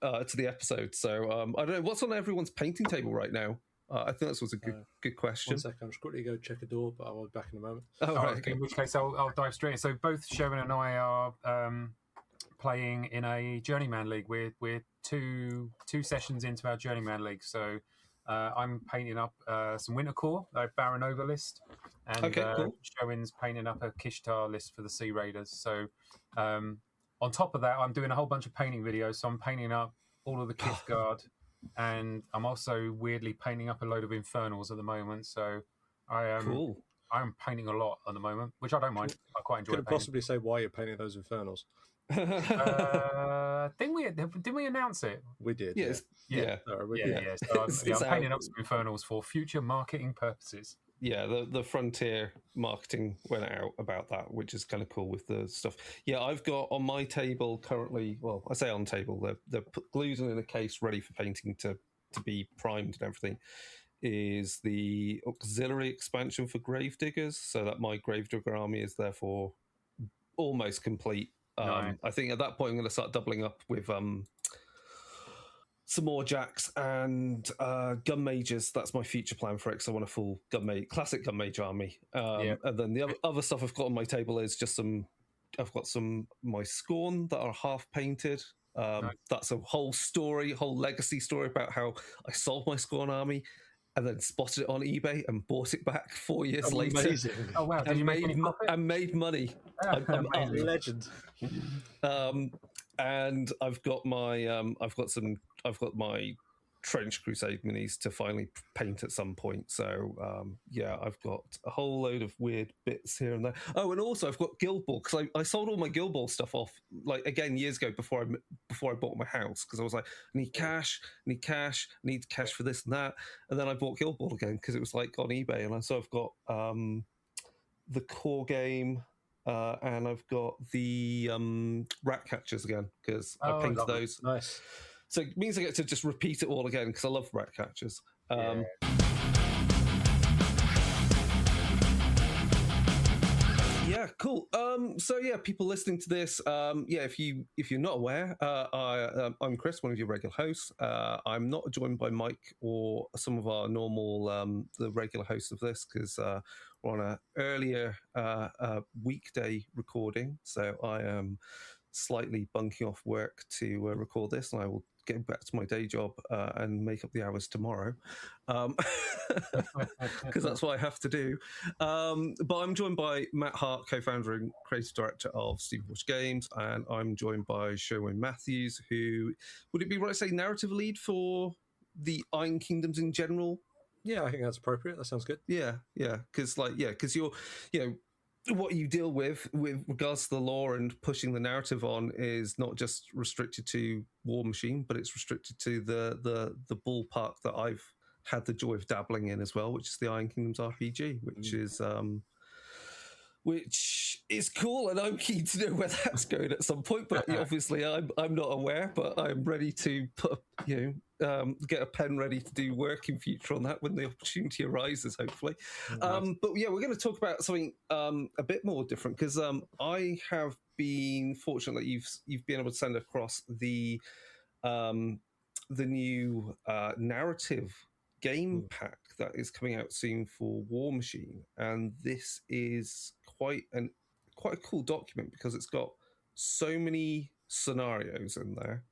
to the episode. So I don't know what's on everyone's painting table right now. I think this was a good question. 1 second, I'm just quickly go check a door, but I'll be back in a moment. Right, okay. In which case, I'll dive straight in. So both Sherwin and I are playing in a Journeyman League. We're two sessions into our Journeyman League. So I'm painting up some Wintercore, a Baranova list, and cool. Sherwin's painting up a Kishtar list for the Sea Raiders. So on top of that, I'm doing a whole bunch of painting videos. So I'm painting up all of the Kithgard. And I'm also weirdly painting up a load of Infernals at the moment. So I'm painting a lot at the moment, which I don't mind. I quite enjoy. Could possibly say why you're painting those Infernals? Didn't we announce it? We did. Yes. Yeah. So I'm painting up some Infernals for future marketing purposes. Yeah, the Frontier marketing went out about that, which is kind of cool with the stuff. Yeah, I've got on my table currently, well, I say on table, they're glued in a case ready for painting to be primed and everything, is the auxiliary expansion for Gravediggers, so that my Gravedigger army is therefore almost complete. Nice. I think at that point I'm going to start doubling up with some more jacks and gun mages. That's my future plan for it, because I want a full classic gun mage army. And then the other stuff I've got on my table is just I've got my Scorn that are half painted. Nice. That's a whole legacy story about how I sold my Scorn army and then spotted it on eBay and bought it back 4 years later. Amazing. Oh wow! Did you make any profit? And made money. I'm legend. And I've got my Trench Crusade minis to finally paint at some point. So I've got a whole load of weird bits here and there. Oh, and also I've got Guild Ball, because I sold all my Guild Ball stuff off years ago before I bought my house, because I was like, I need cash for this and that, and then I bought Guild Ball again because it was like on eBay, and so I've got the core game. And I've got the rat catchers again, because I painted those. Nice. So it means I get to just repeat it all again, because I love rat catchers. Yeah, cool. So yeah, people listening to this, if you're not aware, I'm Chris, one of your regular hosts. I'm not joined by Mike or some of our normal the regular hosts of this, because we're on an earlier weekday recording, so I am slightly bunking off work to record this, and I will get back to my day job and make up the hours tomorrow, because that's what I have to do. But I'm joined by Matt Hart, co-founder and creative director of Stephen Bush Games, and I'm joined by Sherwin Matthews, who, would it be right to say, narrative lead for the Iron Kingdoms in general? Yeah, I think that's appropriate. That sounds good. Yeah, because you're, what you deal with regards to the lore and pushing the narrative on is not just restricted to Warmachine, but it's restricted to the ballpark that I've had the joy of dabbling in as well, which is the Iron Kingdoms RPG, which is cool, and I'm keen to know where that's going at some point. But obviously, I'm not aware, but I'm ready to put get a pen ready to do work in future on that when the opportunity arises, hopefully. Nice. But yeah, we're going to talk about something a bit more different, because I have been fortunate that you've been able to send across the new narrative game pack that is coming out soon for Warmachine, and this is quite a cool document, because it's got so many scenarios in there,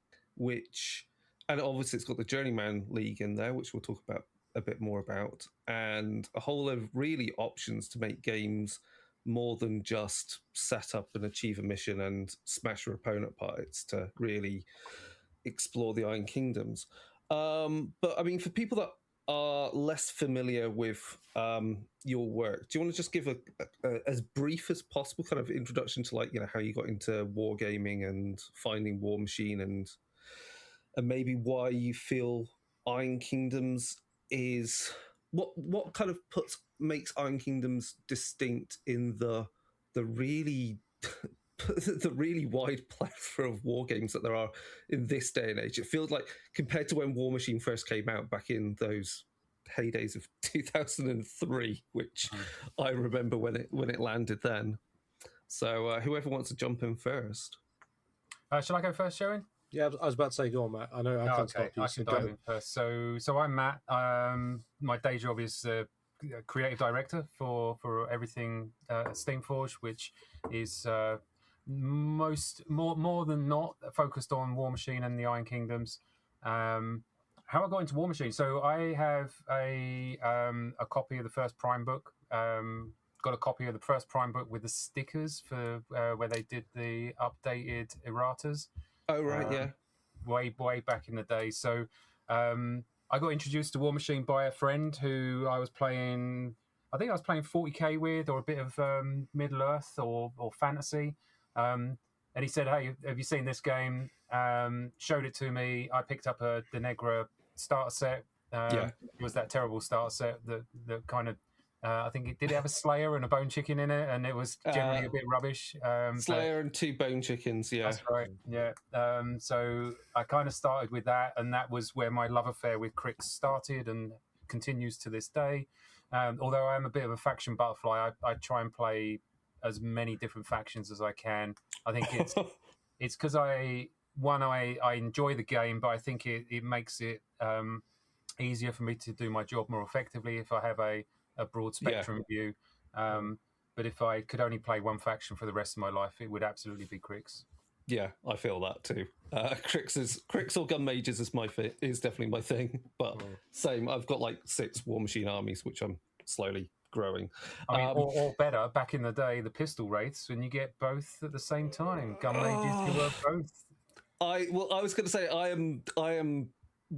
and obviously it's got the Journeyman League in there, which we'll talk about a bit more about, and a whole lot of really options to make games more than just set up and achieve a mission and smash your opponent apart. It's to really explore the Iron Kingdoms. But I mean, for people that are less familiar with your work, do you want to just give a as brief as possible kind of introduction to how you got into wargaming and finding Warmachine, and maybe why you feel Iron Kingdoms is what kind of makes Iron Kingdoms distinct in the really the really wide plethora of war games that there are in this day and age. It feels like, compared to when Warmachine first came out back in those heydays of 2003, which I remember when it landed then. So whoever wants to jump in first. Shall I go first, Sherwin? Yeah, I was about to say, go on, Matt. I know I Oh, can't okay, stop you. I So can dive go. in first. So I'm Matt. My day job is creative director for everything Steamforge, which is more than not focused on Warmachine and the Iron Kingdoms. How I got into Warmachine? So I have a copy of the first Prime book. Got a copy of the first Prime book with the stickers for where they did the updated erratas. Oh right, yeah. Way back in the day. So I got introduced to Warmachine by a friend who I was playing. I think I was playing 40k with, or a bit of Middle Earth or fantasy. And he said, "Hey, have you seen this game?" Showed it to me. I picked up a Denegra starter set. Yeah. It was that terrible starter set that kind of. I think it did have a Slayer and a Bone Chicken in it, and it was generally a bit rubbish. Slayer and 2 bone chickens, yeah. That's right. Yeah. So I kind of started with that, and that was where my love affair with Crix started and continues to this day. Although I am a bit of a faction butterfly, I try and play as many different factions as I can. I think it's because I enjoy the game, but I think it makes it easier for me to do my job more effectively if I have a broad spectrum view. But if I could only play one faction for the rest of my life, it would absolutely be Crix. Yeah, I feel that too. Crix or gun mages is is definitely my thing. But same, I've got like 6 Warmachine armies, which I'm slowly growing. I mean, or better, back in the day, the pistol wraiths, when you get both at the same time. Gun mages, you were both. I was going to say I am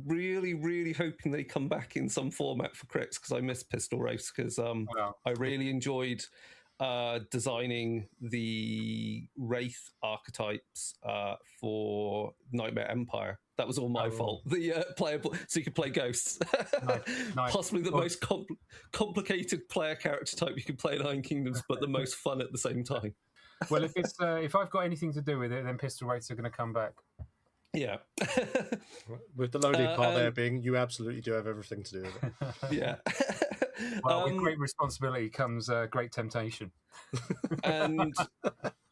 really, really hoping they come back in some format for Crix, because I miss pistol wraiths, because I really enjoyed designing the Wraith archetypes for Nightmare Empire. That was all my fault. The playable, so you could play ghosts. Nice. Possibly the most complicated player character type you can play in Iron Kingdoms, but the most fun at the same time. Well, if I've got anything to do with it, then pistol wraiths are going to come back. Yeah. With the loading part there being, you absolutely do have everything to do with it. Yeah. Well, with great responsibility comes great temptation. And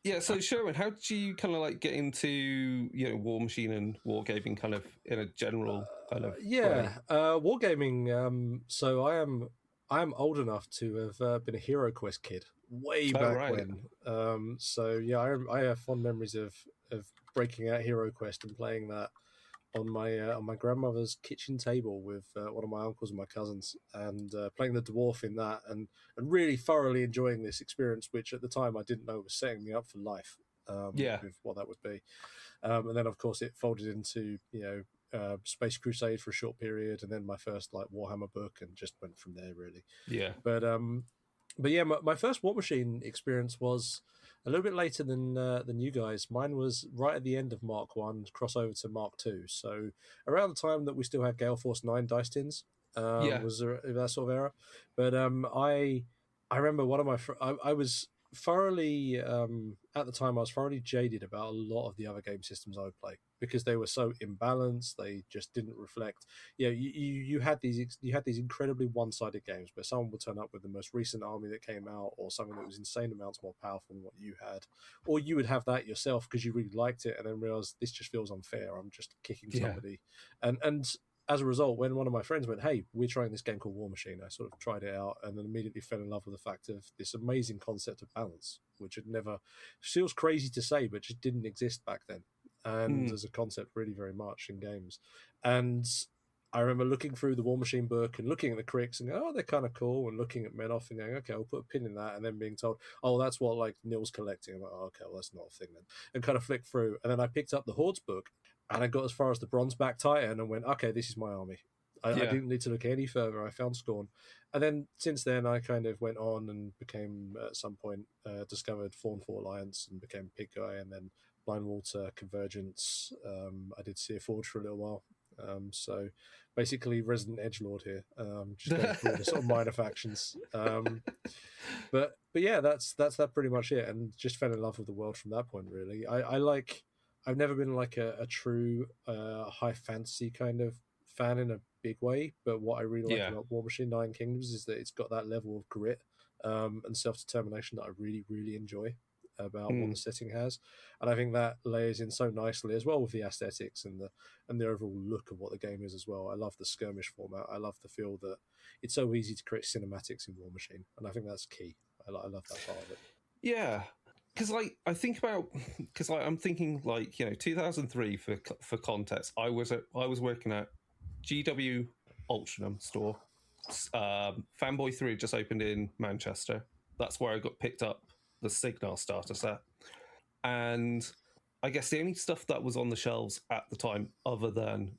yeah, so Sherwin, how did you kind of like get into Warmachine and wargaming kind of in a general kind of way? Wargaming. So I am old enough to have been a Hero Quest kid way back when. So yeah, I have fond memories of breaking out Hero Quest and playing that on my grandmother's kitchen table with one of my uncles and my cousins, and playing the dwarf in that, and really thoroughly enjoying this experience, which at the time I didn't know was setting me up for life. With what that would be, and then of course it folded into Space Crusade for a short period, and then my first like Warhammer book, and just went from there really. Yeah. But yeah, my first Warmachine experience was a little bit later than you guys. Mine was right at the end of Mark 1, crossover to Mark 2. So around the time that we still had Gale Force 9 dice tins, was that sort of era. But I remember one of my I was thoroughly at the time I was thoroughly jaded about a lot of the other game systems I would play, because they were so imbalanced. They just didn't reflect. You had these incredibly one-sided games where someone would turn up with the most recent army that came out, or something that was insane amounts more powerful than what you had, or you would have that yourself because you really liked it, and then realize this just feels unfair. I'm just kicking somebody, and as a result, when one of my friends went, "Hey, we're trying this game called Warmachine," I sort of tried it out and then immediately fell in love with the fact of this amazing concept of balance, which had never, feels crazy to say, but just didn't exist back then. And as a concept, really very much in games. And I remember looking through the Warmachine book and looking at the Crix and going, oh, they're kind of cool, and looking at Menoff and going, okay, I'll put a pin in that, and then being told, oh, that's what like Neil's collecting. I'm like, oh, okay, well, that's not a thing then. And kind of flicked through. And then I picked up the Hordes book, and I got as far as the Bronzeback Titan and went, okay, this is my army. I didn't need to look any further. I found Scorn. And then since then, I kind of went on and became, at some point, discovered Fawnfall Alliance and became Pig Guy, and then Blindwater, Convergence. I did Seer Forge for a little while. So basically Resident Edgelord here, just going through the sort of minor factions. But yeah, that's that pretty much it. And just fell in love with the world from that point, really. I've never been like a true high fantasy kind of fan in a big way, but what I really like about Warmachine 9 Kingdoms is that it's got that level of grit and self-determination that I really, really enjoy. about what the setting has, and I think that layers in so nicely as well with the aesthetics and the overall look of what the game is as well. I love the skirmish format. I love the feel that it's so easy to create cinematics in Warmachine, and I think that's key. I love that part of it. Yeah, because I think about I'm thinking 2003 for context. I was working at GW Ultranum store. Fanboy 3 just opened in Manchester. That's where I got picked up the Signal starter set, and I guess the only stuff that was on the shelves at the time, other than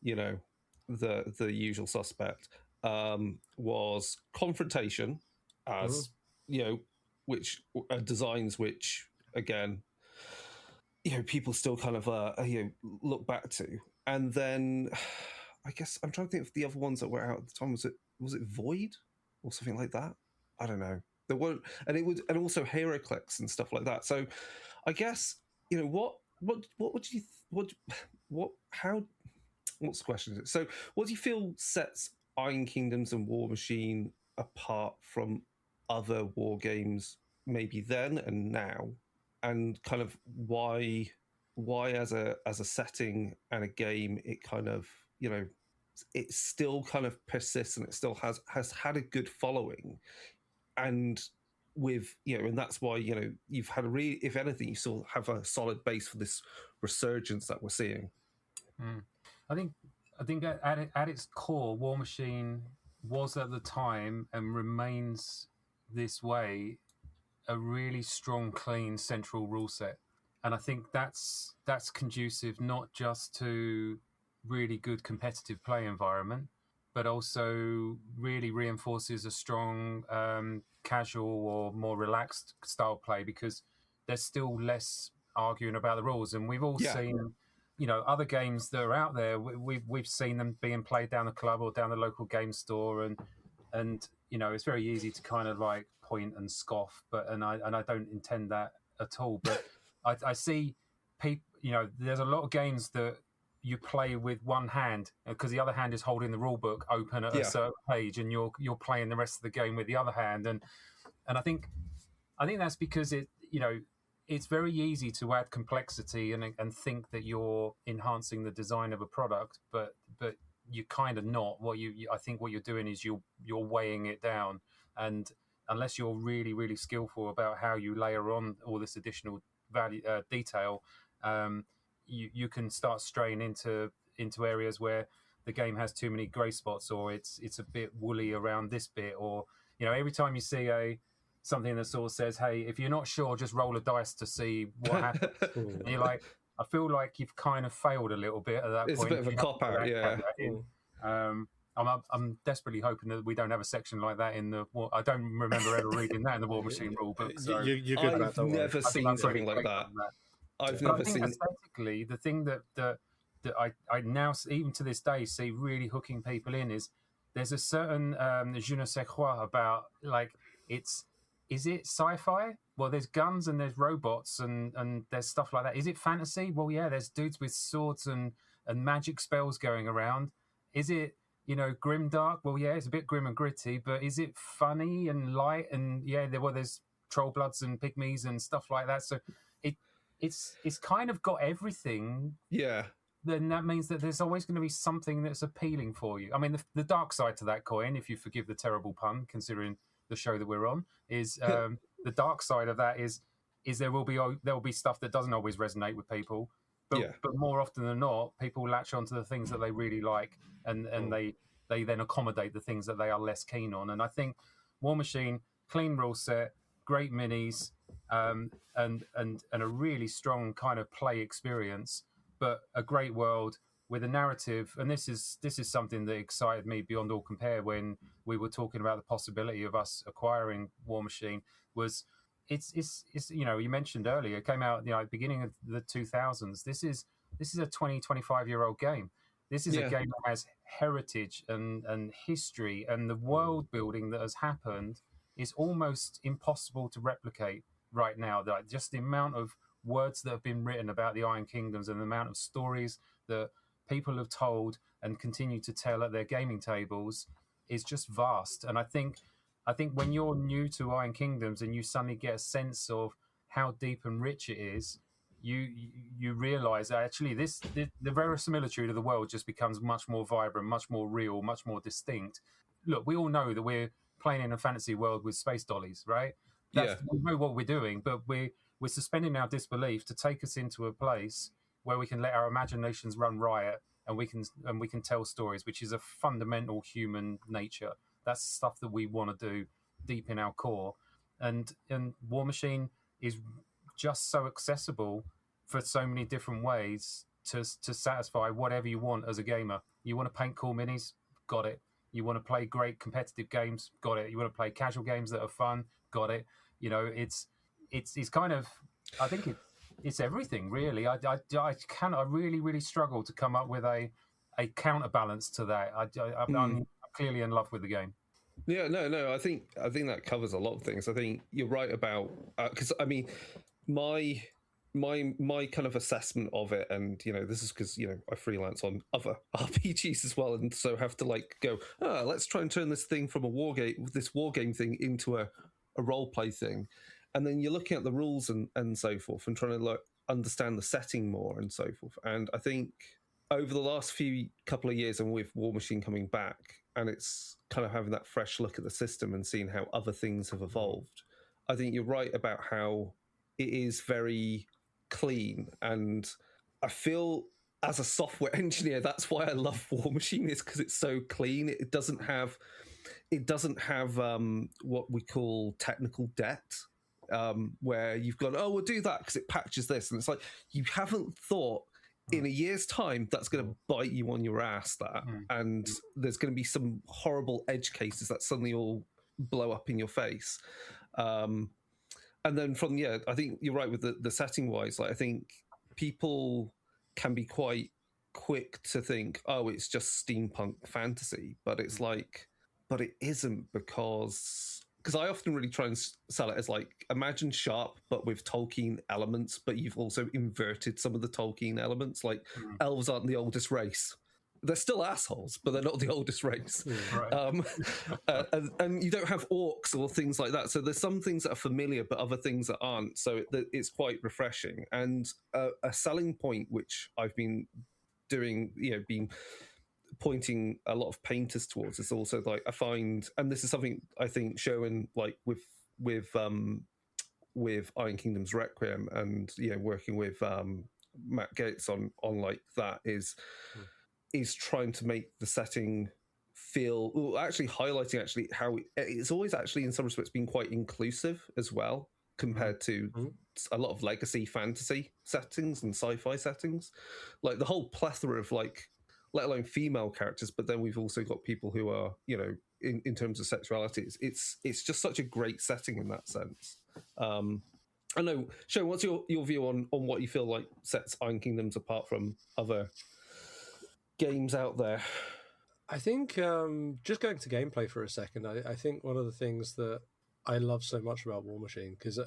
the usual suspect, was Confrontation, as which are designs which again people still kind of look back to. And then I guess I'm trying to think of the other ones that were out at the time. Was it Void or something like that? I don't know. There weren't, and also HeroClix and stuff like that. So I guess what would you what's the question? So what do you feel sets Iron Kingdoms and Warmachine apart from other war games, maybe then and now, and kind of why as a setting and a game it kind of it still kind of persists and it still has had a good following, and with and that's why you've had if anything you still have a solid base for this resurgence that we're seeing. I think at its core, Warmachine was at the time and remains this way a really strong, clean central rule set, and I think that's conducive not just to really good competitive play environment, but also really reinforces a strong casual or more relaxed style play, because there's still less arguing about the rules, and we've all seen other games that are out there. We've seen them being played down the club or down the local game store, and it's very easy to kind of like point and scoff, and I don't intend that at all. But I see people. There's a lot of games that you play with one hand because the other hand is holding the rule book open at a certain page, and you're playing the rest of the game with the other hand, and I think that's because it's very easy to add complexity and think that you're enhancing the design of a product, but you're kind of not. I think what you're doing is you're weighing it down, and unless you're really, really skillful about how you layer on all this additional value detail, you can start straying into areas where the game has too many grey spots, or it's a bit woolly around this bit, or every time you see something that sort of says, hey, if you're not sure, just roll a dice to see what happens. And you're like, I feel like you've kind of failed a little bit at that point. It's a bit of a cop-out, yeah. I'm desperately hoping that we don't have a section like that in the... I don't remember ever reading that in the Warmachine rulebook. So you're good I've never seen something like that. I've never seen... Aesthetically, the thing that I now, even to this day, see really hooking people in is there's a certain je ne sais quoi about, like, is it sci-fi? Well, there's guns and there's robots and there's stuff like that. Is it fantasy? Well, yeah, there's dudes with swords and magic spells going around. Is it, grimdark? Well, yeah, it's a bit grim and gritty, but is it funny and light? And yeah, there's troll bloods and pygmies and stuff like that. So it's kind of got everything. Yeah. Then that means that there's always going to be something that's appealing for you. I mean, the dark side to that coin, if you forgive the terrible pun, considering the show that we're on, is the dark side of that is there will be stuff that doesn't always resonate with people, but more often than not, people latch onto the things that they really like, and they then accommodate the things that they are less keen on. And I think Warmachine, clean rule set, great minis, and a really strong kind of play experience, but a great world with a narrative. And this is something that excited me beyond all compare when we were talking about the possibility of us acquiring Warmachine. Was it's you mentioned earlier, it came out beginning of the 2000s. This is a 25-year-old game. This is a game that has heritage and history, and the world building that has happened is almost impossible to replicate right now. Like, just the amount of words that have been written about the Iron Kingdoms and the amount of stories that people have told and continue to tell at their gaming tables is just vast. And I think when you're new to Iron Kingdoms and you suddenly get a sense of how deep and rich it is, you realize that actually the verisimilitude of the world just becomes much more vibrant, much more real, much more distinct. Look, we all know that we're playing in a fantasy world with space dollies, right? We know what we're doing, but we're suspending our disbelief to take us into a place where we can let our imaginations run riot, and we can tell stories, which is a fundamental human nature. That's stuff that we want to do deep in our core, and Warmachine is just so accessible for so many different ways to satisfy whatever you want as a gamer. You want to paint cool minis, got it. You want to play great competitive games, got it. You want to play casual games that are fun, got it. You know, it's kind of, I think it's everything really. I really struggle to come up with a counterbalance to that. I'm clearly in love with the game. Yeah, no. I think that covers a lot of things. I think you're right about because I mean, my kind of assessment of it, and this is because I freelance on other RPGs as well, and so have to like go, let's try and turn this thing from this war game thing into a role play thing, and then you're looking at the rules and so forth, and trying to understand the setting more and so forth. And I think over the last couple of years, and with Warmachine coming back, and it's kind of having that fresh look at the system and seeing how other things have evolved, I think you're right about how it is very clean. And I feel as a software engineer, that's why I love Warmachine, is because it's so clean. It doesn't have what we call technical debt, where you've gone, we'll do that because it patches this, and it's like you haven't thought in a year's time that's going to bite you on your ass, and there's going to be some horrible edge cases that suddenly all blow up in your face. And then I think you're right with the setting wise. Like, I think people can be quite quick to think, it's just steampunk fantasy, but it's like, but it isn't, because I often really try and sell it as like, imagine Sharp, but with Tolkien elements, but you've also inverted some of the Tolkien elements. Like, elves aren't the oldest race. They're still assholes, but they're not the oldest race. Right. And you don't have orcs or things like that. So there's some things that are familiar, but other things that aren't. So it's quite refreshing. And a selling point, which I've been doing, been pointing a lot of painters towards, is also like, I find, and this is something I think Sherwin, like with Iron Kingdom's Requiem, and working with Matt Gates on like that, is trying to make the setting feel, actually highlighting how it's always actually in some respects been quite inclusive as well, compared to a lot of legacy fantasy settings and sci-fi settings, like the whole plethora of like, let alone female characters, but then we've also got people who are, in terms of sexuality, it's just such a great setting in that sense. I know, Sherwin, what's your view on what you feel like sets Iron Kingdoms apart from other games out there? I think just going to gameplay for a second, I think one of the things that I love so much about Warmachine, because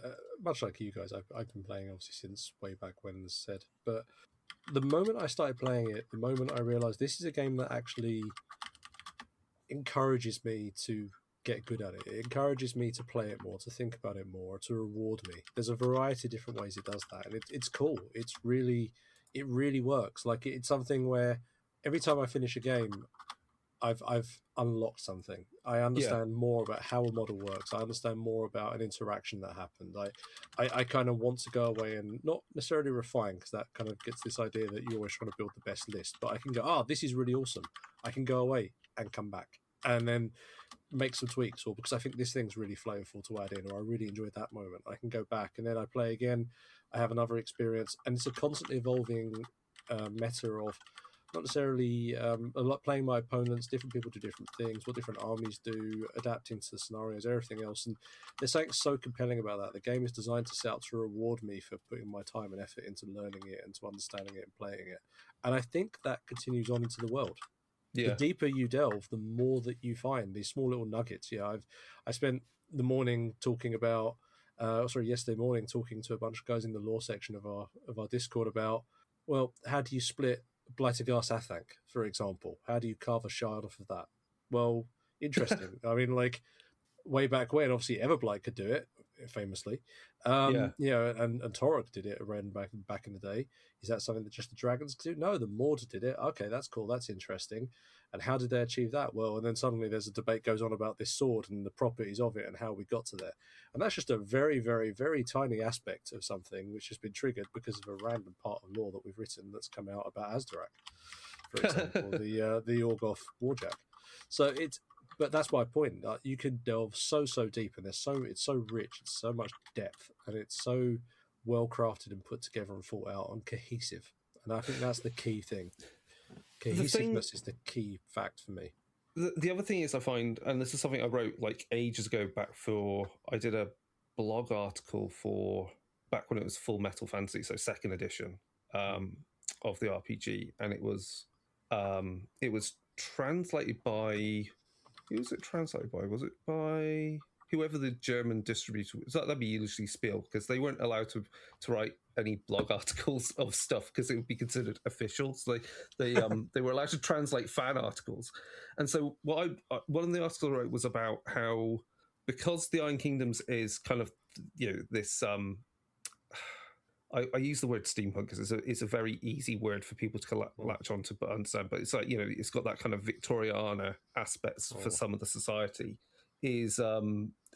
much like you guys, I've been playing obviously since way back when, as said, but the moment I started playing it, the moment I realized this is a game that actually encourages me to get good at it. It encourages me to play it more, to think about it more, to reward me. There's a variety of different ways it does that, and it's cool. It really works. Like, it's something where every time I finish a game, I've unlocked something. I understand more about how a model works. I understand more about an interaction that happened. I kind of want to go away and not necessarily refine, because that kind of gets this idea that you're always trying to build the best list. But I can go, this is really awesome. I can go away and come back and then make some tweaks, or because I think this thing's really flavorful to add in, or I really enjoyed that moment, I can go back and then I play again. I have another experience, and it's a constantly evolving meta of not necessarily playing my opponents. Different people do different things, what different armies do, adapting to the scenarios, everything else. And there's something so compelling about that. The game is designed to set out to reward me for putting my time and effort into learning it and to understanding it and playing it. And I think that continues on into the world. The deeper you delve, the more that you find these small little nuggets. I spent the morning talking about yesterday morning talking to a bunch of guys in the lore section of our Discord about, well, how do you split Blightergar Sathank, for example? How do you carve a shard off of that? Well, interesting. I mean, like, way back when, obviously Everblight could do it. famously. Yeah. You know, and Torok did it around back in the day. Is that something that just the dragons do? No, the Mord did it. Okay, that's cool. That's interesting. And how did they achieve that? Well, and then suddenly there's a debate goes on about this sword and the properties of it and how we got to there. And that's just a very, very, very tiny aspect of something which has been triggered because of a random part of lore that we've written that's come out about Azdarak, for example, the Orgoth Warjack. So but that's my point. You can delve so deep, and it's so rich, it's so much depth, and it's so well crafted and put together and thought out and cohesive. And I think that's the key thing. Cohesiveness is the key fact for me. The other thing is I find, and this is something I wrote like ages ago I did a blog article for back when it was Full Metal Fantasy, so second edition of the RPG, and it was translated by, who was it translated by? Was it by whoever the German distributor was? That'd be usually Spiel, because they weren't allowed to write any blog articles of stuff because it would be considered official. So they were allowed to translate fan articles. And so one of the articles I wrote was about how, because the Iron Kingdoms is kind of, you know, this I use the word steampunk because it's a very easy word for people to latch on to understand, but it's like, you know, it's got that kind of Victoriana aspects for some of the society, is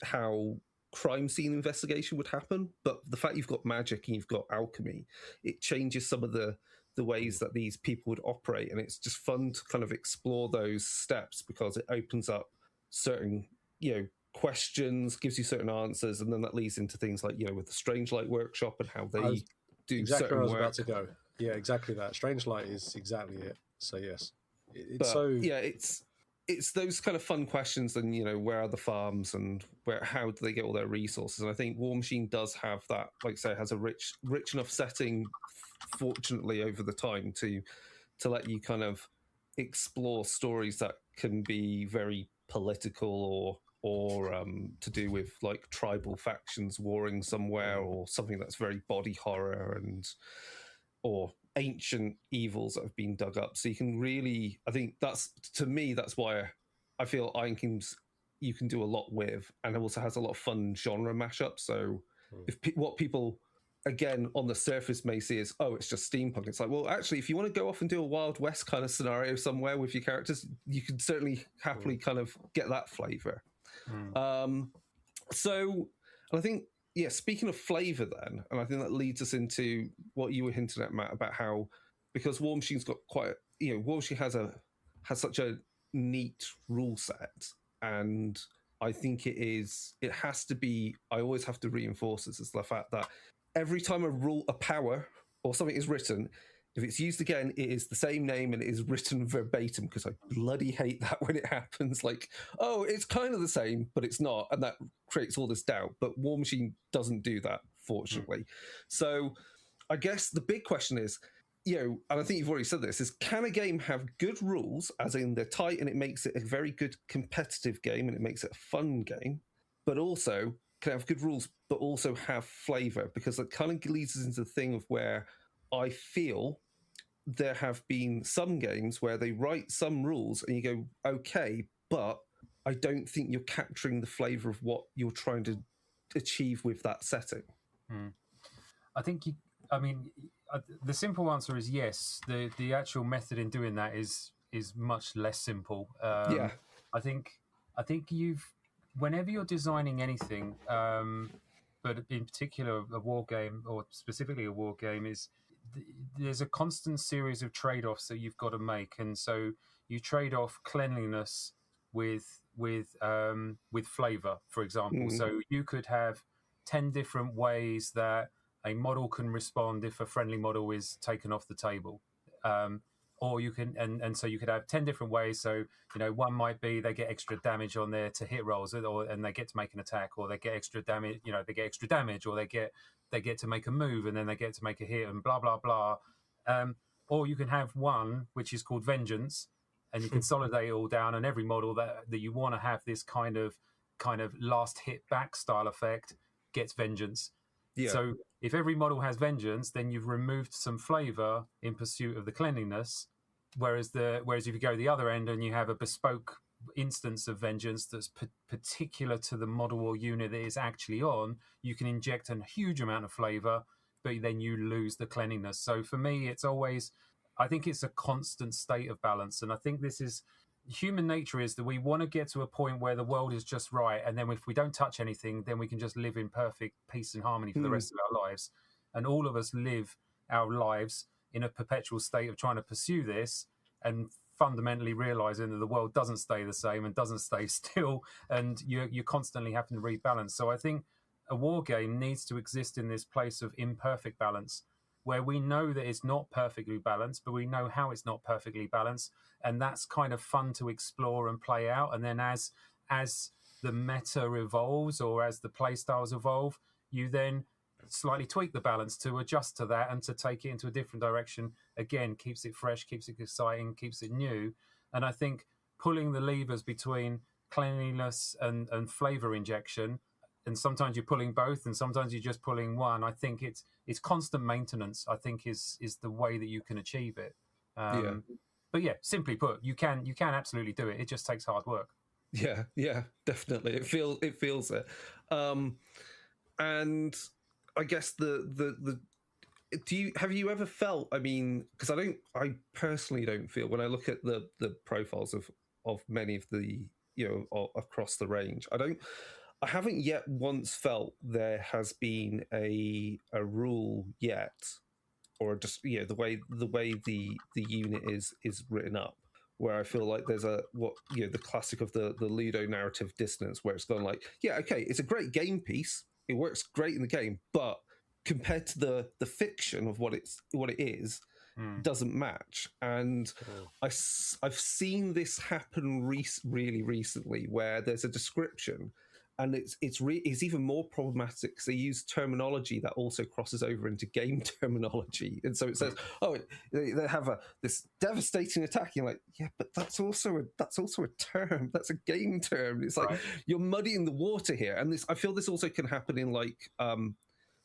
how crime scene investigation would happen. But the fact you've got magic and you've got alchemy, it changes some of the ways that these people would operate, and it's just fun to kind of explore those steps because it opens up certain, you know, questions, gives you certain answers, and then that leads into things like, you know, with the Strange Light workshop and how they do exactly certain where I was work. about to go. Yeah, exactly that. Strange Light is exactly it. So yes, it's those kind of fun questions. And, you know, where are the farms and how do they get all their resources? And I think Warmachine does have that, like I say, has a rich enough setting, fortunately, over the time to let you kind of explore stories that can be very political or to do with like tribal factions warring somewhere, or something that's very body horror or ancient evils that have been dug up. So you can really, I think that's why I feel Iron Kingdoms you can do a lot with, and it also has a lot of fun genre mashups. So what people again on the surface may see is, oh, it's just steampunk. It's like, well, actually, if you want to go off and do a Wild West kind of scenario somewhere with your characters, you can certainly happily kind of get that flavor. So I think, yeah, speaking of flavor then, and I think that leads us into what you were hinting at, Matt, about how, because Warmachine's got quite, you know, Warmachine has such a neat rule set, and I think it has to be, I always have to reinforce this, is the fact that every time a power or something is written, if it's used again, it is the same name and it is written verbatim, because I bloody hate that when it happens. Like, oh, it's kind of the same, but it's not. And that creates all this doubt. But Warmachine doesn't do that, fortunately. So I guess the big question is, you know, and I think you've already said this, is can a game have good rules, as in they're tight and it makes it a very good competitive game and it makes it a fun game, but also can have good rules, but also have flavor? Because that kind of leads us into the thing of where I feel there have been some games where they write some rules and you go, okay, but I don't think you're capturing the flavor of what you're trying to achieve with that setting. I think the simple answer is yes. The actual method in doing that is much less simple. Yeah. I think whenever you're designing anything, but in particular a war game, or specifically a war game, there's a constant series of trade-offs that you've got to make, and so you trade off cleanliness with flavor, for example. So you could have 10 different ways that a model can respond if a friendly model is taken off the table, or you can, and so you could have 10 different ways. So, you know, one might be they get extra damage on their to hit rolls, and they get to make an attack, or they get extra damage, you know, they get extra damage, or they get to make a move, and then they get to make a hit, and blah blah blah. Or you can have one which is called vengeance, and you consolidate it all down, and every model that you want to have this kind of last hit back style effect gets vengeance. Yeah. So if every model has vengeance, then you've removed some flavor in pursuit of the cleanliness. Whereas if you go the other end and you have a bespoke instance of vengeance that's particular to the model or unit that it's actually on, you can inject a huge amount of flavor, but then you lose the cleanliness. So for me, it's always, I think it's a constant state of balance. And I think this is human nature, is that we want to get to a point where the world is just right. And then if we don't touch anything, then we can just live in perfect peace and harmony for the rest of our lives. And all of us live our lives in a perpetual state of trying to pursue this, and fundamentally realizing that the world doesn't stay the same and doesn't stay still, and you're constantly having to rebalance. So I think a war game needs to exist in this place of imperfect balance, where we know that it's not perfectly balanced, but we know how it's not perfectly balanced, and that's kind of fun to explore and play out. And then as the meta evolves, or as the play styles evolve, you then slightly tweak the balance to adjust to that and to take it into a different direction. Again, keeps it fresh, keeps it exciting, keeps it new. And I think pulling the levers between cleanliness and flavor injection, and sometimes you're pulling both and sometimes you're just pulling one, I think it's constant maintenance, I think is the way that you can achieve it. But yeah, simply put, you can absolutely do it. It just takes hard work. Yeah, definitely. It feels it. And I guess have you ever felt, I mean, because I personally don't feel, when I look at the profiles of many of the, across the range, I haven't yet once felt there has been a rule yet, or just the way the unit is written up, where I feel like there's the classic of the Ludo narrative dissonance, where it's gone like, okay, it's a great game piece, it works great in the game, but compared to the fiction of what it is, doesn't match. And I've seen this happen really recently, where there's a description, and it's even more problematic because they use terminology that also crosses over into game terminology. And so it says, they have this devastating attack. You're like, yeah, but that's also a term. That's a game term. It's like, you're muddying the water here. And I feel this also can happen in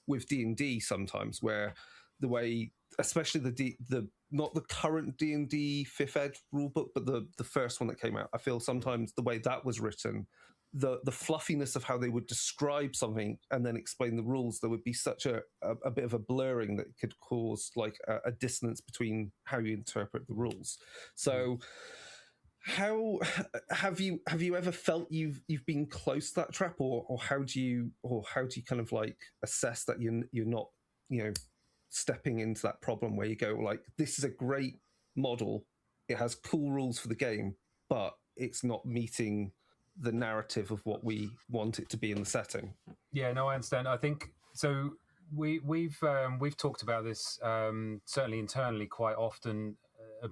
with D&D sometimes, where the way, especially the not the current D&D 5th ed rulebook, but the first one that came out, I feel sometimes the way that was written, the fluffiness of how they would describe something and then explain the rules, there would be such a bit of a blurring that could cause like a dissonance between how you interpret the rules. So how have you ever felt you've been close to that trap, or how do you kind of like assess that you're not stepping into that problem where you go like, this is a great model, it has cool rules for the game, but it's not meeting the narrative of what we want it to be in the setting? Yeah, no, I understand. I think so. We've talked about this certainly internally quite often,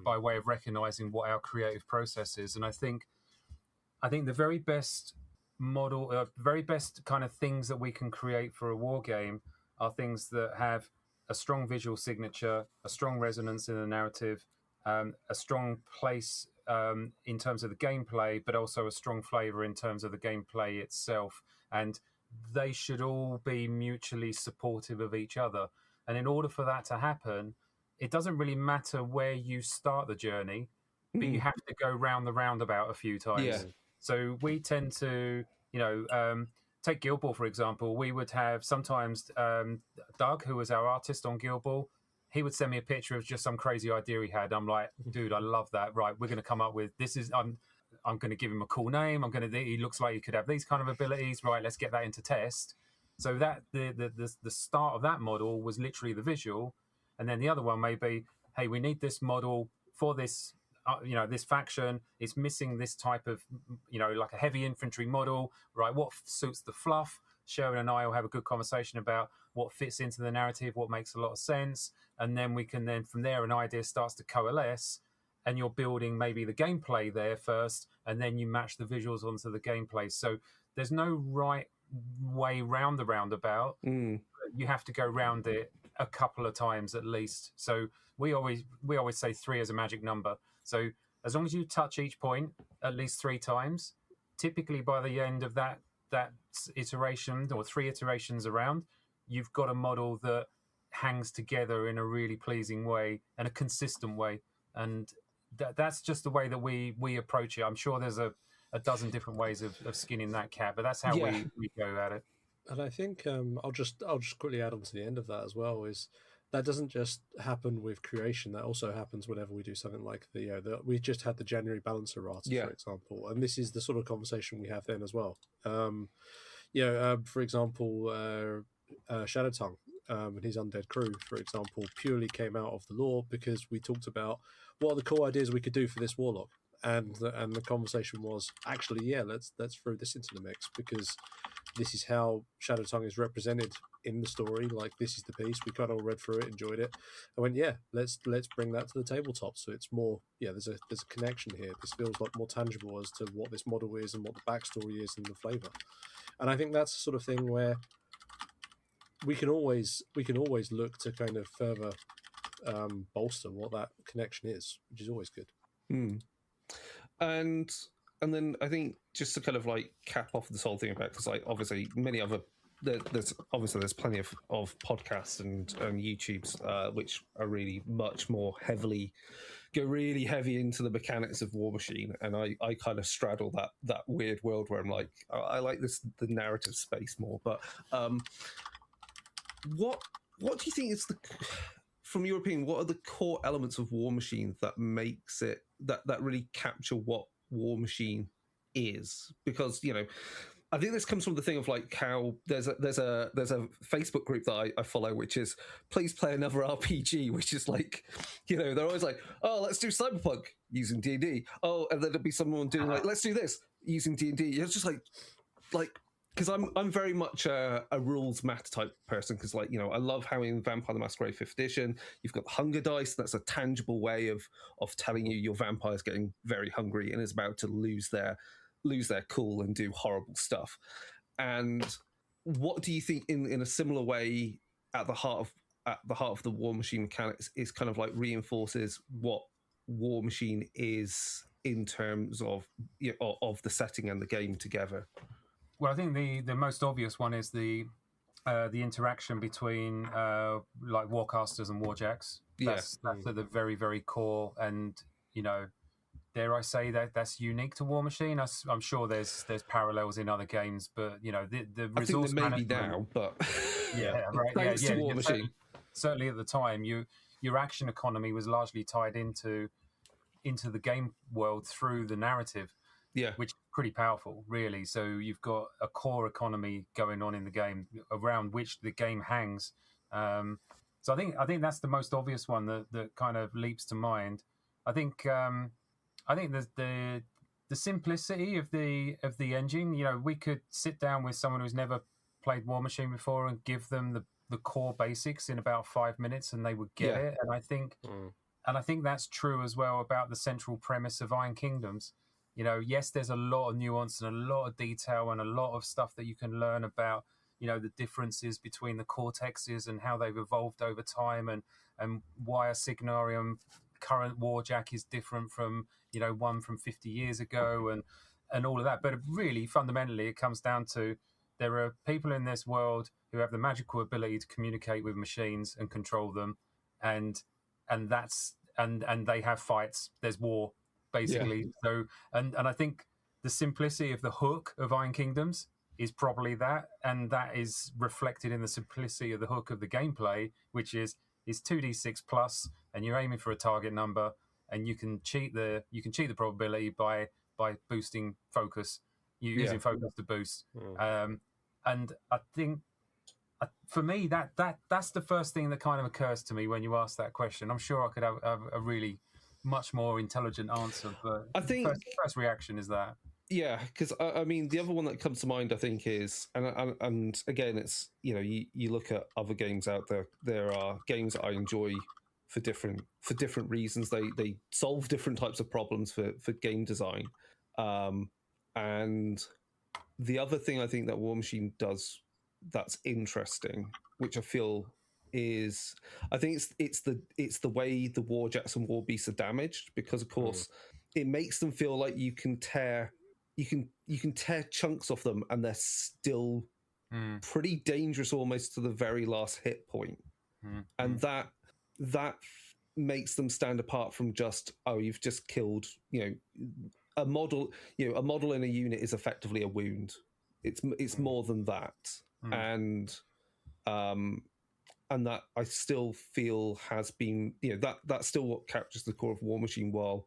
by way of recognizing what our creative process is. And I think the very best model, very best kind of things that we can create for a war game are things that have a strong visual signature, a strong resonance in the narrative, a strong place in terms of the gameplay, but also a strong flavor in terms of the gameplay itself. And they should all be mutually supportive of each other. And in order for that to happen, it doesn't really matter where you start the journey, but you have to go round the roundabout a few times. Yeah. So we tend to, take Guild Ball, for example. We would have sometimes Doug, who was our artist on Guild Ball, he would send me a picture of just some crazy idea he had. I'm like, dude, I love that. Right, we're going to come up with this. I'm going to give him a cool name. He looks like he could have these kind of abilities. Right, let's get that into test. So that the start of that model was literally the visual, and then the other one may be, hey, we need this model for this. This faction is missing this type of, like a heavy infantry model, right? What suits the fluff? Sherwin and I will have a good conversation about what fits into the narrative, what makes a lot of sense. And then from there, an idea starts to coalesce, and you're building maybe the gameplay there first, and then you match the visuals onto the gameplay. So there's no right way round the roundabout. You have to go round it a couple of times at least. So we always say 3 as a magic number. So as long as you touch each point at least 3 times, typically by the end of that iteration or 3 iterations around, you've got a model that hangs together in a really pleasing way and a consistent way. And that's just the way that we approach it. I'm sure there's a a dozen different ways of skinning that cat. But that's how we go at it. And I think I'll just quickly add on to the end of that as well, is that doesn't just happen with creation. That also happens whenever we do something like we just had the January balancer errata, for example, and this is the sort of conversation we have then as well. For example, Shadow Tongue and his undead crew, for example, purely came out of the lore because we talked about what are the cool ideas we could do for this warlock. And the conversation was actually, let's throw this into the mix because this is how Shadow Tongue is represented in the story. Like, this is the piece. We kind of all read through it, enjoyed it. I went, let's bring that to the tabletop. So it's more, there's a connection here. This feels like more tangible as to what this model is and what the backstory is and the flavor. And I think that's the sort of thing where we can always look to kind of further bolster what that connection is, which is always good. And then I think just to kind of like cap off this whole thing about, because like obviously there's plenty of podcasts and YouTubes which are really much more go really heavy into the mechanics of Warmachine, and I kind of straddle that weird world where I'm like, I like the narrative space more. But what do you think is from your opinion, what are the core elements of Warmachine that makes it that really capture what Warmachine is? Because I think this comes from the thing of like how there's a Facebook group that I follow, which is please play another RPG, which is like, they're always like, oh, let's do Cyberpunk using D&D. Oh, and then there'll be someone doing like, let's do this using D&D. It's just like because I'm very much a rules matter type person, because like I love how in Vampire the Masquerade 5th edition you've got hunger dice. That's a tangible way of telling you your vampire's getting very hungry and is about to lose their cool and do horrible stuff. And what do you think in a similar way at the heart of the Warmachine mechanics is kind of like reinforces what Warmachine is in terms of of the setting and the game together? Well, I think the most obvious one is the interaction between like warcasters and warjacks. That's at the very, very core, and dare I say that's unique to Warmachine. I'm sure there's parallels in other games, but the resource management now, but right, thanks to Warmachine. Certainly at the time, your action economy was largely tied into the game world through the narrative. Which is pretty powerful, really. So you've got a core economy going on in the game around which the game hangs. So I think that's the most obvious one that kind of leaps to mind. I think the simplicity of the engine. We could sit down with someone who's never played Warmachine before and give them the core basics in about 5 minutes, and they would get it. And I think that's true as well about the central premise of Iron Kingdoms. Yes, there's a lot of nuance and a lot of detail and a lot of stuff that you can learn about, the differences between the cortexes and how they've evolved over time, and why a Signarium current warjack is different from, one from 50 years ago and all of that. But really, fundamentally, it comes down to there are people in this world who have the magical ability to communicate with machines and control them, and they have fights. There's war. Basically, so and I think the simplicity of the hook of Iron Kingdoms is probably that, and that is reflected in the simplicity of the hook of the gameplay, which is 2d6 plus, and you're aiming for a target number, and you can cheat the probability by boosting focus, using focus to boost. And I think for me that's the first thing that kind of occurs to me when you ask that question. I'm sure I could have a really much more intelligent answer, but I think first reaction is that. Yeah, because I mean, the other one that comes to mind, I think, is and again, it's you look at other games out there. There are games that I enjoy for different reasons. They solve different types of problems for game design, and the other thing I think that Warmachine does that's interesting, which I feel is, I think it's the way the warjacks and warbeasts are damaged, because of course it makes them feel like you can tear chunks off them and they're still pretty dangerous almost to the very last hit point. And that makes them stand apart from just, oh, you've just killed a model, a model in a unit is effectively a wound. It's more than that, and that I still feel has been, that's still what captures the core of Warmachine. While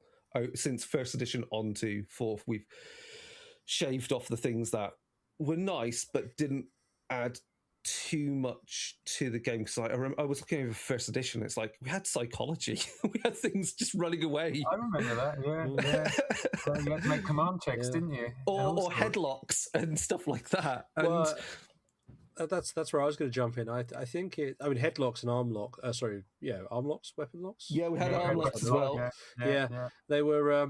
since first edition onto fourth, we've shaved off the things that were nice but didn't add too much to the game. Because I was looking over first edition, it's like we had psychology, we had things just running away. I remember that. Yeah. You had to make command checks, didn't you? Or headlocks and stuff like that. And well, that's where I was going to jump in. I think headlocks and arm locks, weapon locks. Yeah, we had arm locks as well. Yeah. They were.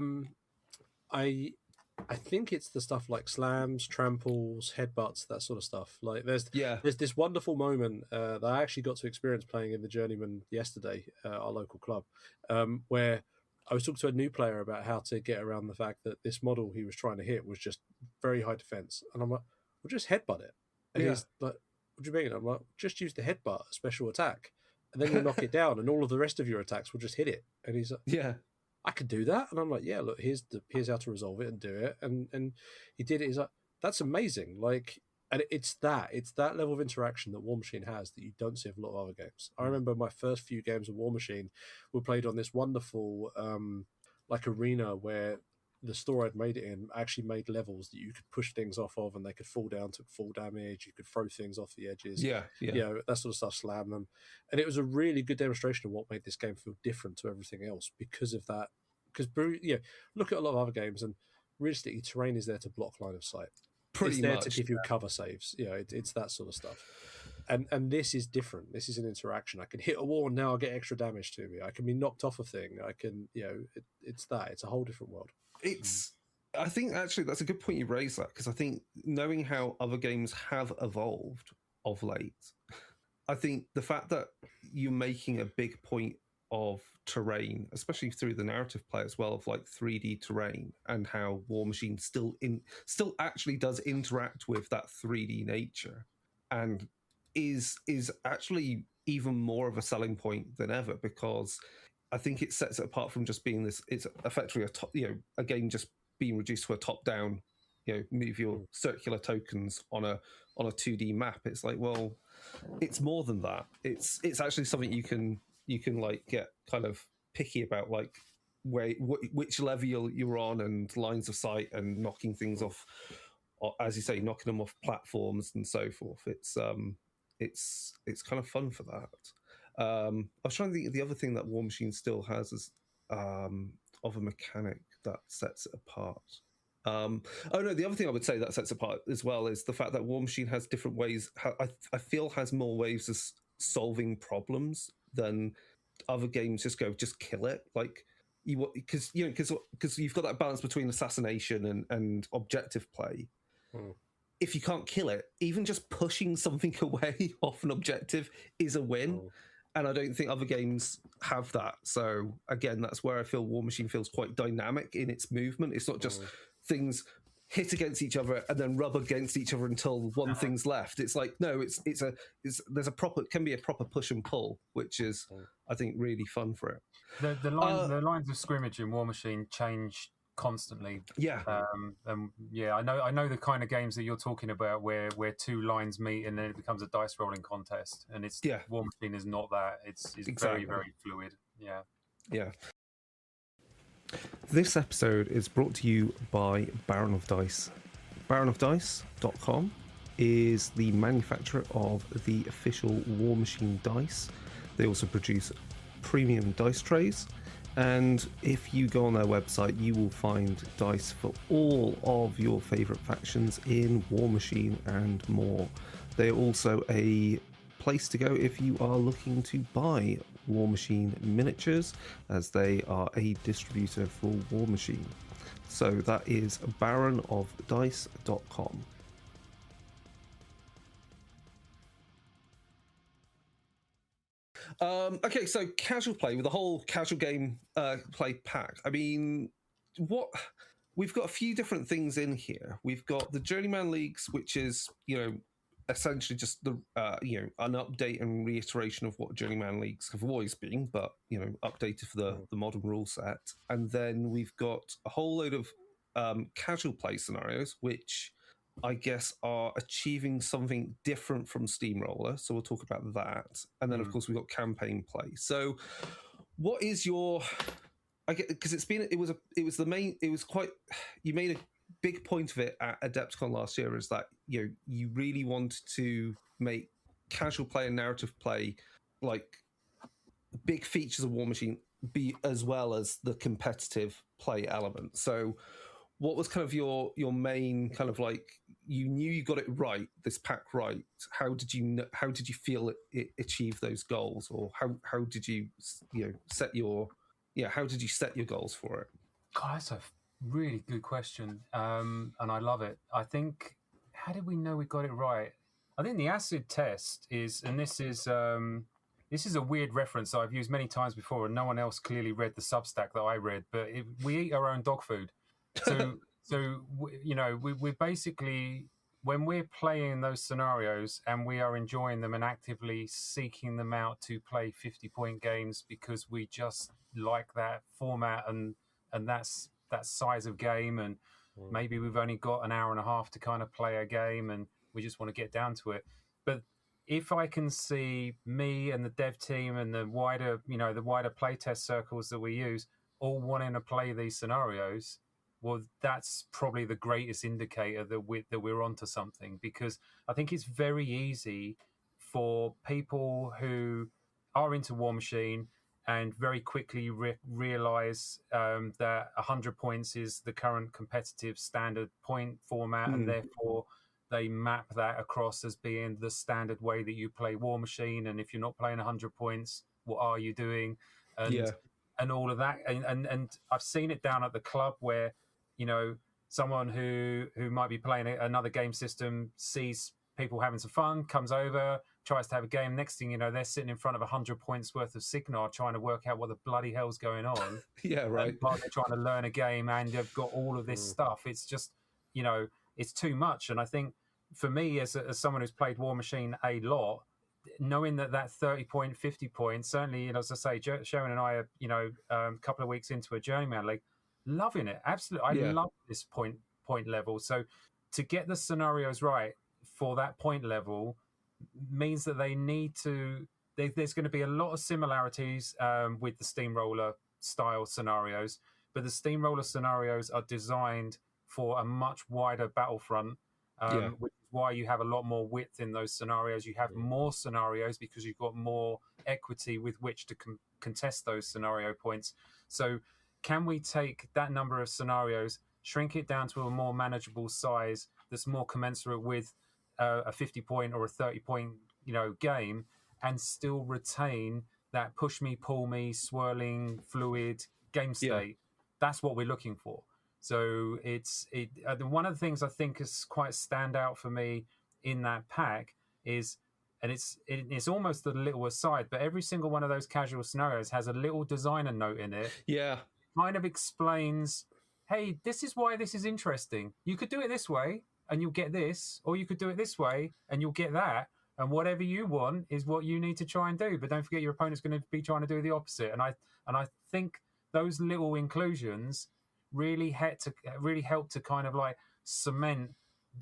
I think it's the stuff like slams, tramples, headbutts, that sort of stuff. Like there's this wonderful moment that I actually got to experience playing in the Journeyman yesterday, our local club, where I was talking to a new player about how to get around the fact that this model he was trying to hit was just very high defense, and I'm like, well, just headbutt it. And he's like, what do you mean? I'm like, just use the headbutt, a special attack, and then you knock it down, and all of the rest of your attacks will just hit it. And he's like, I could do that. And I'm like, yeah, look, here's how to resolve it and do it. And he did it. He's like, that's amazing. Like, and it's that level of interaction that Warmachine has that you don't see of a lot of other games. I remember my first few games of Warmachine were played on this wonderful arena where the store I'd made it in actually made levels that you could push things off of and they could fall down, took full damage. You could throw things off the edges. That sort of stuff, slam them. And it was a really good demonstration of what made this game feel different to everything else because of that. Because, look at a lot of other games and realistically, terrain is there to block line of sight. It's there to give you cover saves. It's that sort of stuff. And this is different. This is an interaction. I can hit a wall and now I'll get extra damage to me. I can be knocked off a thing. I can, it's that. It's a whole different world. I think actually that's a good point you raised that, because I think knowing how other games have evolved of late, I think the fact that you're making a big point of terrain, especially through the narrative play as well, of like 3D terrain, and how Warmachine still actually does interact with that 3D nature, and is actually even more of a selling point than ever, because I think it sets it apart from just being this. It's effectively a game just being reduced to a top-down, move your circular tokens on a 2D map. It's like, well, it's more than that. It's actually something you can like get kind of picky about, like which level you're on and lines of sight and knocking things off, as you say, knocking them off platforms and so forth. It's kind of fun for that. I was trying to think of the other thing that Warmachine still has is of a mechanic that sets it apart. The other thing I would say that sets it apart as well is the fact that Warmachine has different ways. I feel has more ways of solving problems than other games. Just kill it, like because you've got that balance between assassination and objective play. If you can't kill it, even just pushing something away off an objective is a win. And I don't think other games have that. So again, that's where I feel Warmachine feels quite dynamic in its movement. It's not just things hit against each other and then rub against each other until one thing's left. It's like, no, can be a proper push and pull, which is, I think, really fun for it. The lines of scrimmage in Warmachine change constantly. I know the kind of games that you're talking about where two lines meet and then it becomes a dice rolling contest, and it's Warmachine is not that. It's exactly. very, very fluid. This episode is brought to you by Baron of Dice. baronofdice.com is the manufacturer of the official Warmachine dice. They also produce premium dice trays. And if you go on their website, you will find dice for all of your favourite factions in Warmachine and more. They're also a place to go if you are looking to buy Warmachine miniatures, as they are a distributor for Warmachine. So that is baronofdice.com. Okay, so casual play with the whole casual game play pack. I mean, we've got a few different things in here. We've got the Journeyman Leagues, which is, essentially just the an update and reiteration of what Journeyman Leagues have always been, but updated for the modern rule set. And then we've got a whole load of casual play scenarios, which I guess are achieving something different from Steamroller. So we'll talk about that. And then, of course, we've got campaign play. So what is your... I get, because it was quite... You made a big point of it at Adepticon last year, is that, you know, you really wanted to make casual play and narrative play like big features of Warmachine be as well as the competitive play element. So what was kind of your main kind of like, you knew you got it right, this pack right. How did you feel it achieved those goals, or how did you set your how did you set your goals for it? God, that's a really good question, and I love it. I think, how did we know we got it right? I think the acid test is, and this is a weird reference I've used many times before, and no one else clearly read the Substack that I read. But we eat our own dog food, so we basically, when we're playing those scenarios and we are enjoying them and actively seeking them out to play 50-point games because we just like that format and that's that size of game, and maybe we've only got an hour and a half to kind of play a game and we just want to get down to it. But if I can see me and the dev team and the wider playtest circles that we use all wanting to play these scenarios, well, that's probably the greatest indicator that we're onto something, because I think it's very easy for people who are into Warmachine and very quickly realize that 100 points is the current competitive standard point format, and therefore they map that across as being the standard way that you play Warmachine. And if you're not playing 100 points, what are you doing? And all of that. And I've seen it down at the club where, you know, someone who might be playing another game system sees people having some fun, comes over, tries to have a game. Next thing you know, they're sitting in front of 100 points worth of Signar trying to work out what the bloody hell's going on. Yeah, right. And while they're trying to learn a game and they've got all of this stuff. It's just, you know, it's too much. And I think for me, as someone who's played Warmachine a lot, knowing that 30 point, 50 points, certainly, you know, as I say, Sherwin and I are, you know, a couple of weeks into a Journeyman League, loving it. Absolutely. I love this point level. So to get the scenarios right for that point level means that they need to, there's going to be a lot of similarities with the Steamroller style scenarios, but the Steamroller scenarios are designed for a much wider battlefront, which is why you have a lot more width in those scenarios. You have more scenarios because you've got more equity with which to contest those scenario points. So can we take that number of scenarios, shrink it down to a more manageable size that's more commensurate with a 50-point or a 30-point, you know, game, and still retain that push me, pull me, swirling, fluid game state? That's what we're looking for. So one of the things I think is quite standout for me in that pack is, and it's almost a little aside, but every single one of those casual scenarios has a little designer note in it. Yeah. Kind of explains, hey, this is why this is interesting. You could do it this way and you'll get this, or you could do it this way and you'll get that. And whatever you want is what you need to try and do. But don't forget your opponent's going to be trying to do the opposite. And I think those little inclusions really help to kind of like cement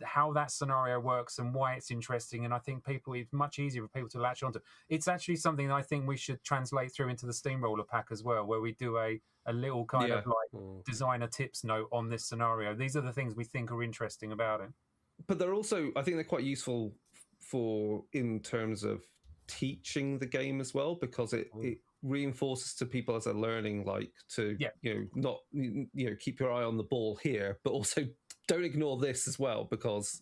how that scenario works and why it's interesting. And I think it's much easier for people to latch onto. It's actually something that I think we should translate through into the Steamroller pack as well, where we do a little kind of like designer tips note on this scenario. These are the things we think are interesting about it. But they're also, I think they're quite useful for in terms of teaching the game as well, because it reinforces to people as they're learning, like to not keep your eye on the ball here, but also don't ignore this as well, because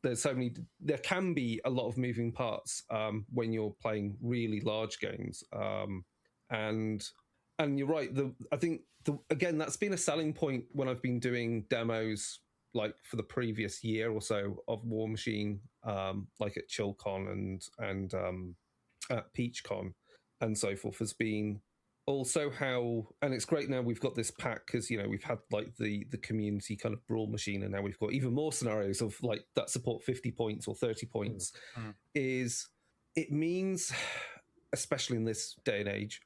there's so many. There can be a lot of moving parts when you're playing really large games, and you're right. I think again, that's been a selling point when I've been doing demos, like for the previous year or so of Warmachine, like at ChillCon and at PeachCon and so forth, has been also how, and it's great now we've got this pack because, you know, we've had like the community kind of brawl machine, and now we've got even more scenarios of like that support 50 points or 30 points. It means, especially in this day and age,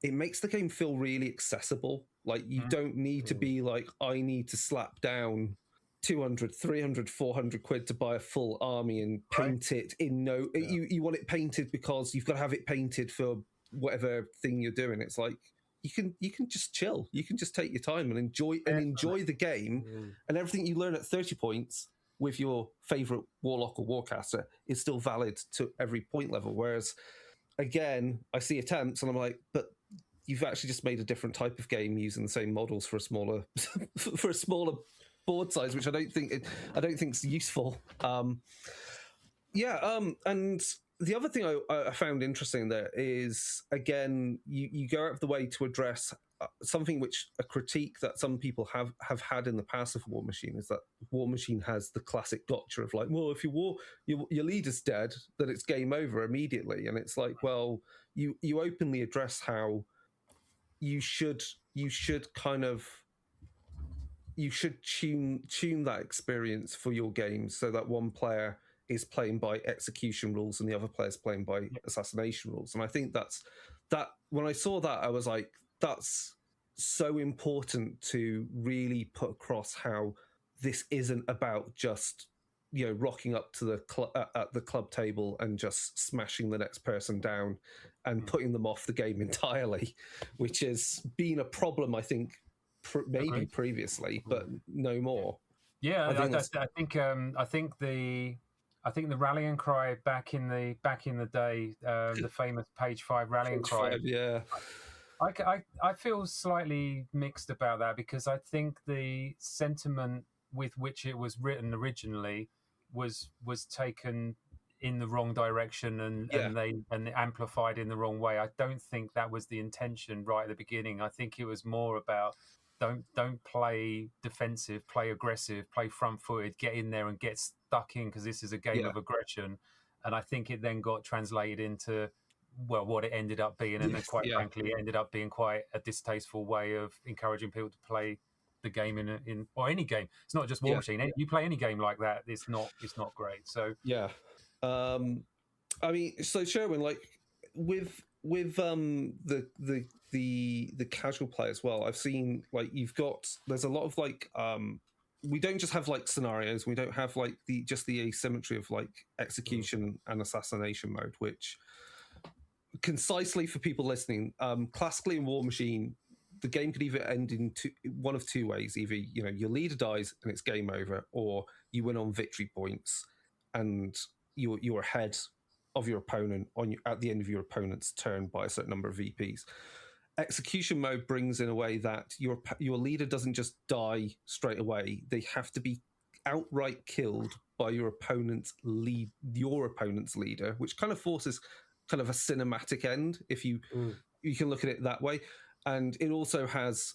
it makes the game feel really accessible. Like you don't need to be like, I need to slap down 200, 300, 400 quid to buy a full army and paint it in you want it painted because you've got to have it painted for whatever thing you're doing. It's like you can just chill. You can just take your time and enjoy the game, and everything you learn at 30 points with your favorite warlock or warcaster is still valid to every point level. Whereas again, I see attempts and I'm like, but you've actually just made a different type of game using the same models for a smaller board size, which I don't think is useful. And the other thing I found interesting there is, again, you go out of the way to address something which a critique that some people have had in the past of Warmachine is that Warmachine has the classic gotcha of like, well, if your leader's dead, then it's game over immediately. And it's like, well, you openly address how you should tune that experience for your game so that one player is playing by execution rules and the other player's playing by assassination rules. And I think that when I saw that, I was like, that's so important to really put across how this isn't about just, rocking up to the at the club table and just smashing the next person down and putting them off the game entirely, which has been a problem, I think, maybe previously, but no more. Yeah, I think the rallying cry back in the day, the famous page 5 rallying cry. 5, yeah. I feel slightly mixed about that because I think the sentiment with which it was written originally was taken in the wrong direction and amplified in the wrong way. I don't think that was the intention right at the beginning. I think it was more about don't play defensive, play aggressive, play front-footed, get in there and get stuck in because this is a game of aggression. And I think it then got translated into what it ended up being, and then quite frankly, it ended up being quite a distasteful way of encouraging people to play the game in or any game. It's not just Warmachine. You play any game like that, it's not great. So I mean, so Sherwin, like with the casual play as well, I've seen like there's a lot of like we don't just have like scenarios, we don't have like the asymmetry of like execution and assassination mode, which concisely for people listening, classically in Warmachine, the game could either end in one of two ways. Either your leader dies and it's game over, or you win on victory points and you're ahead of your opponent at the end of your opponent's turn by a certain number of VPs. Execution mode brings in a way that your leader doesn't just die straight away; they have to be outright killed by your opponent's leader, which kind of forces kind of a cinematic end if you can look at it that way. And it also has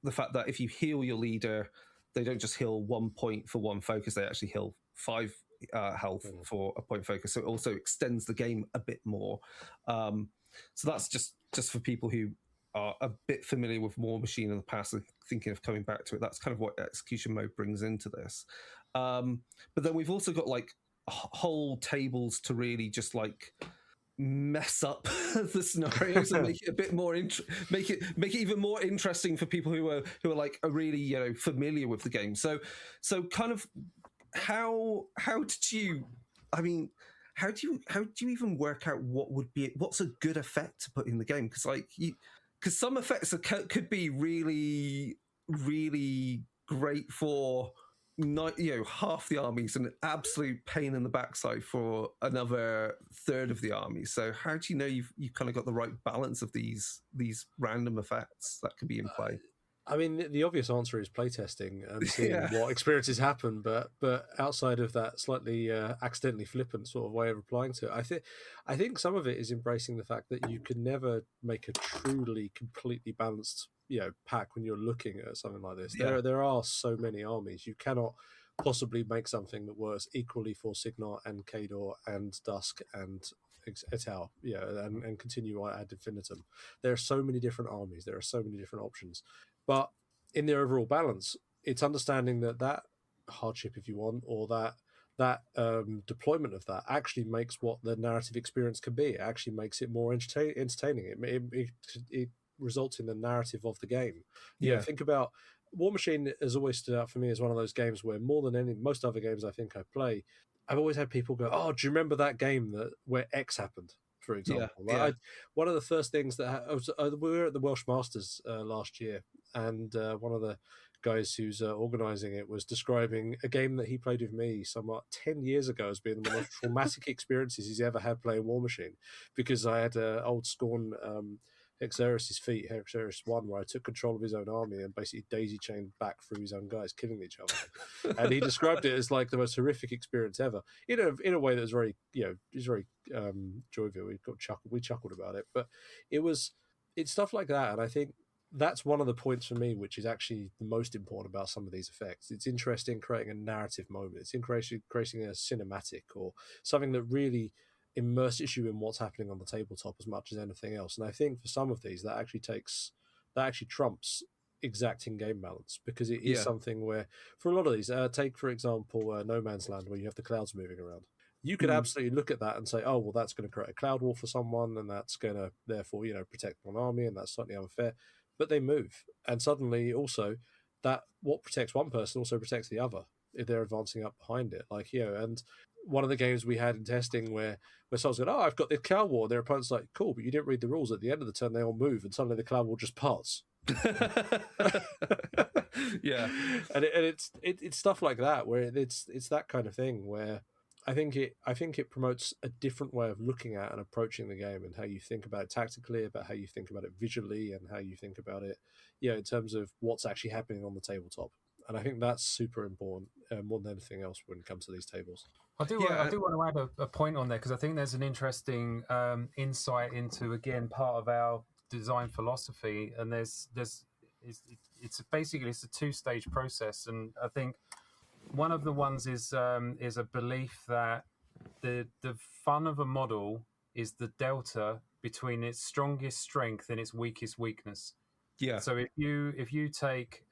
the fact that if you heal your leader, they don't just heal 1 point for one focus, they actually heal 5 health for a point focus. So it also extends the game a bit more. So that's just for people who are a bit familiar with Warmachine in the past and thinking of coming back to it. That's kind of what execution mode brings into this. But then we've also got like whole tables to really just like mess up the scenarios and make it a bit more make it even more interesting for people who are really familiar with the game. So kind of how do you even work out what's a good effect to put in the game? Because some effects could be really, really great for half the armies and an absolute pain in the backside for another third of the army. So how do you know you've kind of got the right balance of these random effects that could be in play? I mean, the obvious answer is playtesting and seeing what experiences happen, but outside of that slightly accidentally flippant sort of way of replying to it, I think some of it is embracing the fact that you can never make a truly completely balanced pack when you're looking at something like this. There are so many armies, you cannot possibly make something that works equally for Signar and Kador and Dusk and Etal, and continue ad infinitum. There are so many different armies, there are so many different options. But in the overall balance, it's understanding that hardship, if you want, or that deployment of that actually makes what the narrative experience can be. It actually makes it more entertaining. It results in the narrative of the game. You know, Yeah. think about Warmachine has always stood out for me as one of those games where more than most other games I think I play, I've always had people go, "Oh, do you remember that game where X happened?" For example, Yeah. one of the first things that we were at the Welsh Masters last year, and one of the guys who's organising it was describing a game that he played with me somewhat 10 years ago as being one of the most traumatic experiences he's ever had playing Warmachine, because I had old Scorn Hexeris' feat, Hexeris 1, where I took control of his own army and basically daisy chained back through his own guys, killing each other. And he described it as like the most horrific experience ever, in a way that was very, it's very jovial. We chuckled about it, but it's stuff like that. And I think that's one of the points for me, which is actually the most important about some of these effects. It's interesting creating a narrative moment. It's creating a cinematic or something that really immerses you in what's happening on the tabletop as much as anything else. And I think for some of these, that actually trumps exacting game balance, because it is something where, for a lot of these, take for example No Man's Land, where you have the clouds moving around. You could absolutely look at that and say, oh, well, that's going to create a cloud wall for someone, and that's going to therefore protect one army, and that's slightly unfair. But they move, and suddenly also that what protects one person also protects the other if they're advancing up behind it. And one of the games we had in testing where someone's going, oh, I've got this cloud wall, and their opponent's like, cool, but you didn't read the rules. At the end of the turn, they all move, and suddenly the cloud wall just parts. Yeah, and it's stuff like that where it's that kind of thing where I think it promotes a different way of looking at and approaching the game, and how you think about it tactically, about how you think about it visually, and how you think about it, in terms of what's actually happening on the tabletop. And I think that's super important, more than anything else when it comes to these tables. I do want to add a point on there, because I think there's an interesting insight into, again, part of our design philosophy, and it's basically a two-stage process, and I think one of the ones is a belief that the fun of a model is the delta between its strongest strength and its weakest weakness. Yeah. So if you take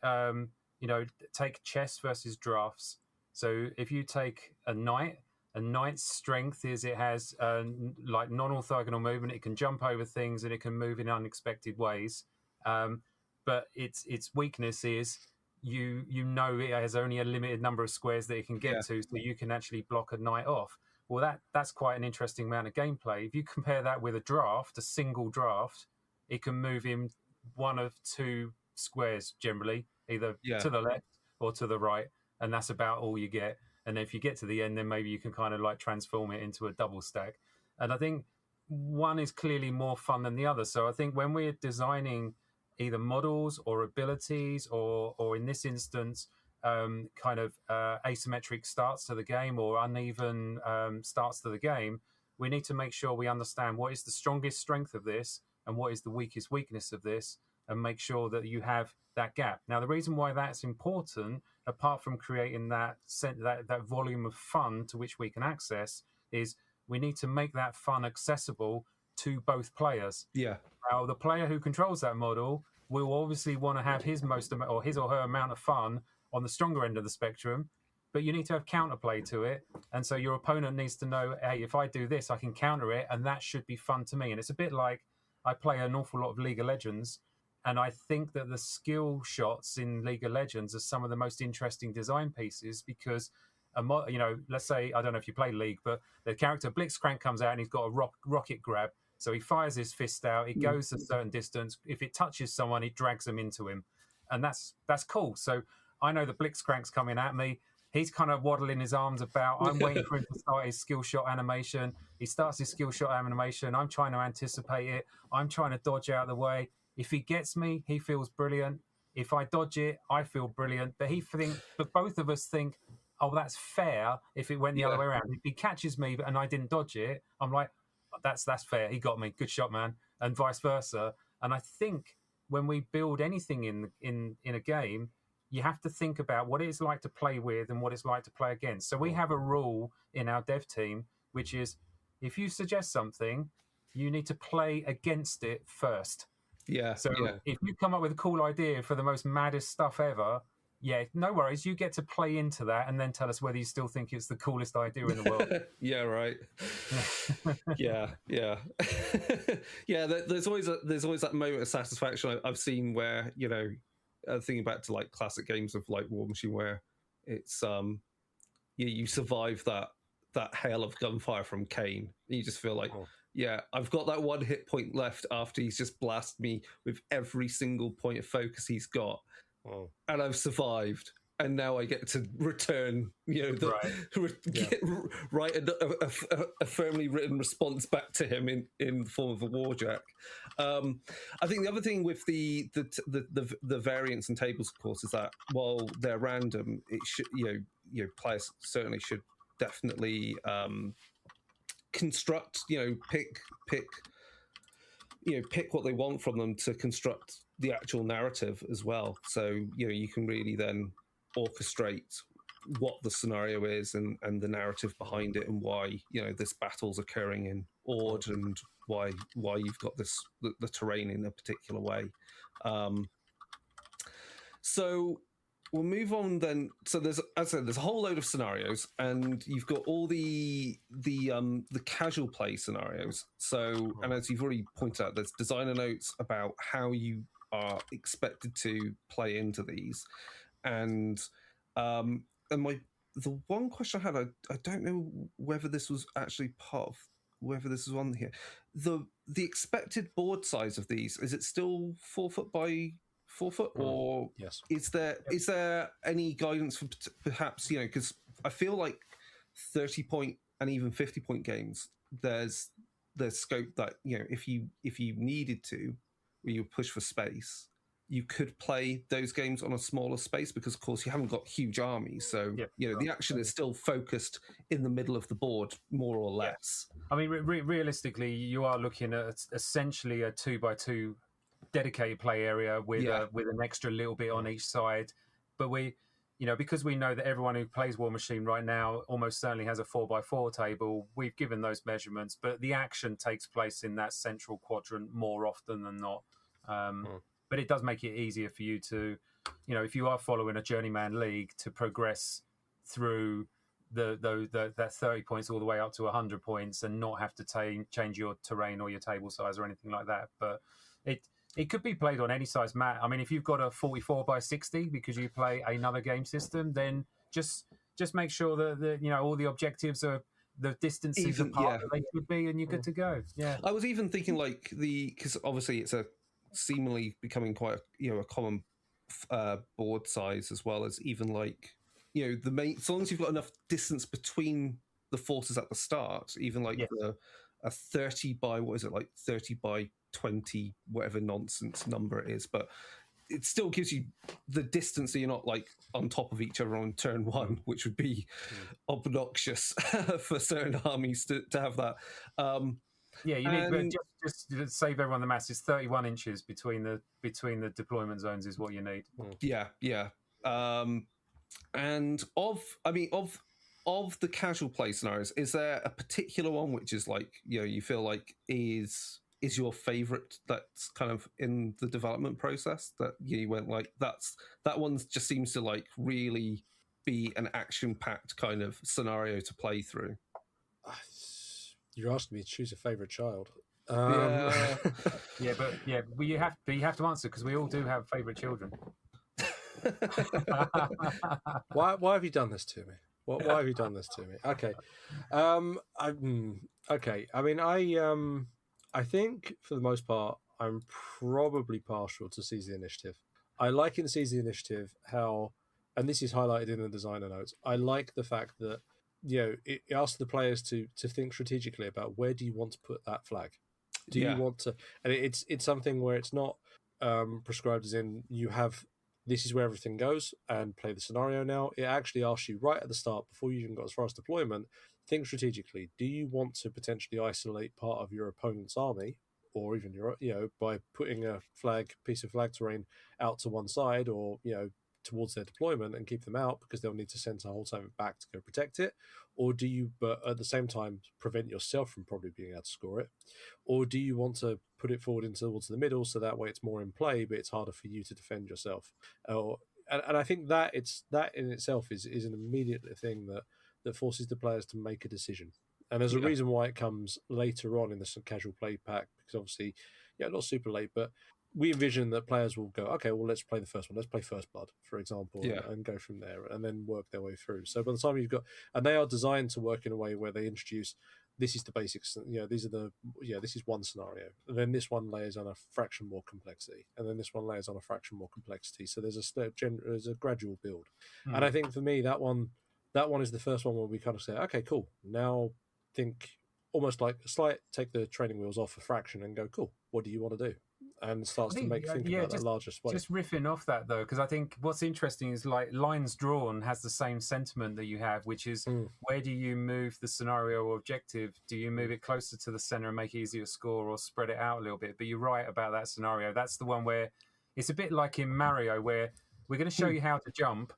take chess versus drafts. So if you take a knight's strength is it has like non-orthogonal movement. It can jump over things and it can move in unexpected ways. But its weakness is it has only a limited number of squares that it can get to, so you can actually block a knight off. Well, that's quite an interesting amount of gameplay. If you compare that with a single draft, it can move in one of two squares generally, either to the left or to the right, and that's about all you get. And if you get to the end, then maybe you can kind of like transform it into a double stack. And I think one is clearly more fun than the other. So I think when we're designing either models or abilities, or in this instance, kind of asymmetric starts to the game or uneven starts to the game, we need to make sure we understand what is the strongest strength of this and what is the weakest weakness of this, and make sure that you have that gap. Now, the reason why that's important, apart from creating that volume of fun to which we can access, is we need to make that fun accessible to both players. Yeah. Now, the player who controls that model will obviously want to have his or her amount of fun on the stronger end of the spectrum, but you need to have counterplay to it. And so your opponent needs to know, hey, if I do this, I can counter it, and that should be fun to me. And it's a bit like I play an awful lot of League of Legends, and I think that the skill shots in League of Legends are some of the most interesting design pieces, because let's say, I don't know if you play League, but the character Blitzcrank comes out and he's got a rocket grab. So he fires his fist out, it goes a certain distance. If it touches someone, it drags them into him. And that's cool. So I know the Blitzcrank's coming at me. He's kind of waddling his arms about. I'm waiting for him to start his skill shot animation. He starts his skill shot animation. I'm trying to anticipate it. I'm trying to dodge out of the way. If he gets me, he feels brilliant. If I dodge it, I feel brilliant. But both of us think, oh, that's fair if it went the other way around. If he catches me and I didn't dodge it, I'm like, that's fair. He got me. Good shot, man. And vice versa. And I think when we build anything in a game, you have to think about what it's like to play with and what it's like to play against. So we have a rule in our dev team, which is if you suggest something, you need to play against it first. Yeah. So if you come up with a cool idea for the most maddest stuff ever, Yeah, no worries. You get to play into that and then tell us whether you still think it's the coolest idea in the world. Yeah, right. Yeah. Yeah. There's always that moment of satisfaction I've seen where, you know, thinking back to like classic games of like Warmachine, where it's you survive that hail of gunfire from Kane. And you just feel like, yeah, I've got that one hit point left after he's just blasted me with every single point of focus he's got, and I've survived. And now I get to return, you know, write a firmly written response back to him in the form of a warjack. I think the other thing with the variants and tables, of course, is that while they're random, it should, players certainly should definitely construct, pick what they want from them to construct the actual narrative as well. So you can really then orchestrate what the scenario is and the narrative behind it, and why this battle's occurring in Ord, and why you've got the terrain in a particular way. So we'll move on then. So there's, as I said, there's a whole load of scenarios, and you've got all the casual play scenarios. So, and as you've already pointed out, there's designer notes about how you are expected to play into these. And the one question I had, I don't know whether this was actually whether this was on here. The expected board size of these, is it still 4 foot by 4 foot, or yes, is there any guidance for perhaps, because I feel like 30-point and even 50-point games, there's scope that if you needed to, where you push for space, you could play those games on a smaller space, because of course you haven't got huge armies, so the action is still focused in the middle of the board, more or less. I mean, realistically, you are looking at essentially a 2x2 dedicated play area with an extra little bit on each side. But because we know that everyone who plays Warmachine right now almost certainly has a 4x4 table, we've given those measurements, but the action takes place in that central quadrant more often than not. But it does make it easier for you to, if you are following a journeyman league, to progress through that 30 points all the way up to 100 points and not have to change your terrain or your table size or anything like that. But it could be played on any size mat. I mean, if you've got a 44 by 60 because you play another game system, then just make sure that all the objectives are the distances apart that they should be, and you're good to go. Yeah, I was even thinking because obviously it's a seemingly becoming quite a common board size, as well as even the main, as long as you've got enough distance between the forces at the start, even a 30 by 30 by 20, whatever nonsense number it is, but it still gives you the distance, so you're not on top of each other on turn one, which would be obnoxious for certain armies to have that. Yeah, you need just to save everyone the maths. It's 31 inches between the deployment zones is what you need. Yeah. And of the casual play scenarios, is there a particular one which is you feel like is your favorite, that's kind of in the development process, that you went that one just seems to really be an action-packed kind of scenario to play through? You're asking me to choose a favorite child. Yeah, but you have to answer, because we all do have favorite children. Why have you done this to me? Why have you done this to me? Okay. Okay. I mean, I think for the most part, I'm probably partial to Seize the Initiative. I like in Seize the Initiative how, and this is highlighted in the designer notes, I like the fact that it asks the players to think strategically about, where do you want to put that flag? Do you want to, and it's something where it's not prescribed as in you have, this is where everything goes and play the scenario now. It actually asks you right at the start, before you even got as far as deployment, think strategically. Do you want to potentially isolate part of your opponent's army, or even your, by putting a piece of flag terrain out to one side, or towards their deployment, and keep them out because they'll need to send a whole time back to go protect it? Or do you, but at the same time, prevent yourself from probably being able to score it? Or do you want to put it forward towards the middle, so that way it's more in play, but it's harder for you to defend yourself? Or and I think that that in itself is an immediate thing that forces the players to make a decision. And there's a reason why it comes later on in the casual play pack, because obviously, not super late, but we envision that players will go, okay, well, let's play the first one. Let's play First Blood, for example, and go from there, and then work their way through. So by the time you've got, and they are designed to work in a way where they introduce, this is the basics, these are this is one scenario, and then this one layers on a fraction more complexity, and then this one layers on a fraction more complexity. So there's a gradual build, and I think for me that one is the first one where we kind of say, okay, cool, now think almost like take the training wheels off a fraction and go, cool, what do you want to do? And starts to think about that larger space. Just riffing off that though, because I think what's interesting is like Lines Drawn has the same sentiment that you have, which is where do you move the scenario or objective? Do you move it closer to the center and make it easier to score, or spread it out a little bit? But you're right about that scenario. That's the one where it's a bit like in Mario, where we're going to show you how to jump,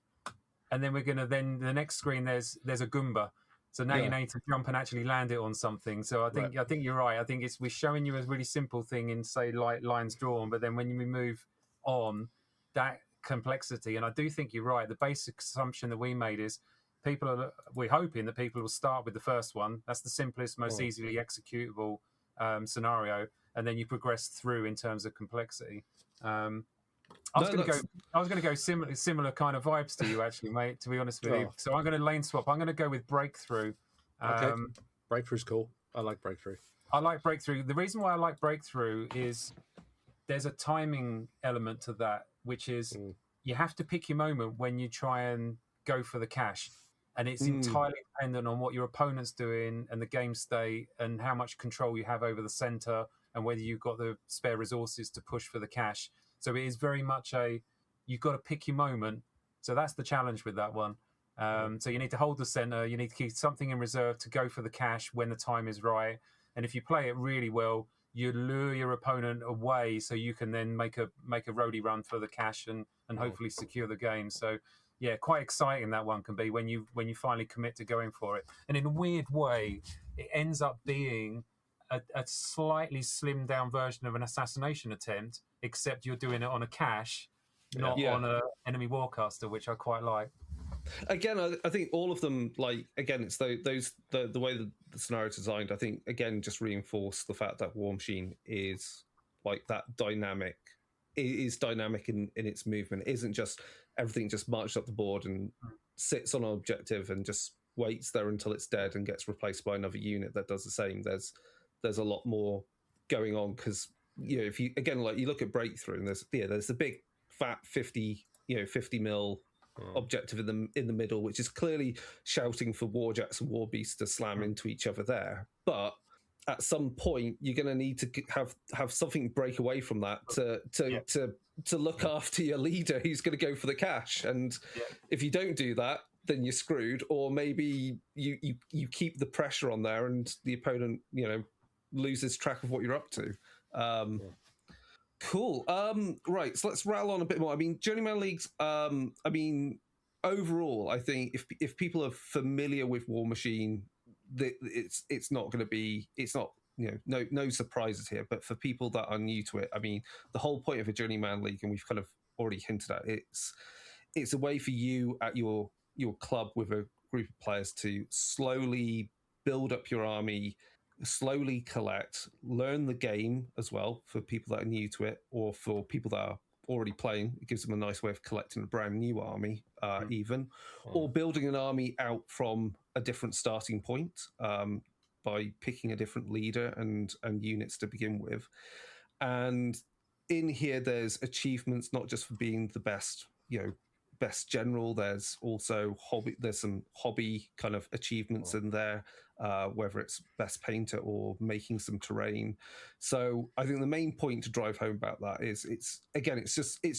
and then we're going to the next screen there's a Goomba. So now you need to jump and actually land it on something. So I think you're right. I think we're showing you a really simple thing in, say, like Lines Drawn, but then when we move on, that complexity, and I do think you're right. The basic assumption that we made is we're hoping that people will start with the first one. That's the simplest, most easily executable scenario, and then you progress through in terms of complexity. I was going to go similar kind of vibes to you, actually, mate. To be honest with you, so I'm going to lane swap. I'm going to go with Breakthrough. Okay, Breakthrough's cool. I like Breakthrough. The reason why I like Breakthrough is there's a timing element to that, which is you have to pick your moment when you try and go for the cash, and it's entirely dependent on what your opponent's doing and the game state and how much control you have over the center and whether you've got the spare resources to push for the cash. So it is very much you've got to pick your moment. So that's the challenge with that one. So you need to hold the center. You need to keep something in reserve to go for the cash when the time is right. And if you play it really well, you lure your opponent away so you can then make a roadie run for the cash and hopefully secure the game. So yeah, quite exciting that one can be when you finally commit to going for it. And in a weird way, it ends up being a slightly slimmed down version of an assassination attempt, except you're doing it on a cache, not on an enemy warcaster, which I quite like. Again, I think all of them, like, again, it's the way the scenario is designed, I think, again, just reinforce the fact that Warmachine is like that dynamic. It is dynamic in its movement. It isn't just everything just marches up the board and sits on an objective and just waits there until it's dead and gets replaced by another unit that does the same. There's a lot more going on, because if you again, like, you look at Breakthrough and there's the big fat 50 mil objective in the middle, which is clearly shouting for Warjacks and Warbeasts to slam into each other there. But at some point, you're going to need to have something break away from that to look after your leader who's going to go for the cash. And if you don't do that, then you're screwed. Or maybe you keep the pressure on there, and the opponent loses track of what you're up to. Cool. Right, so let's rattle on a bit more. I mean, Journeyman Leagues, overall, I think if people are familiar with Warmachine, it's not going to be, it's not, no surprises here. But for people that are new to it, I mean, the whole point of a Journeyman League, and we've kind of already hinted at, it's a way for you at your club with a group of players to slowly build up your army, slowly collect, learn the game as well for people that are new to it, or for people that are already playing. It gives them a nice way of collecting a brand new army, or building an army out from a different starting point by picking a different leader and units to begin with. And in here, there's achievements not just for being the best, best general. There's also there's some hobby kind of achievements in there, whether it's best painter or making some terrain. So I think the main point to drive home about that is it's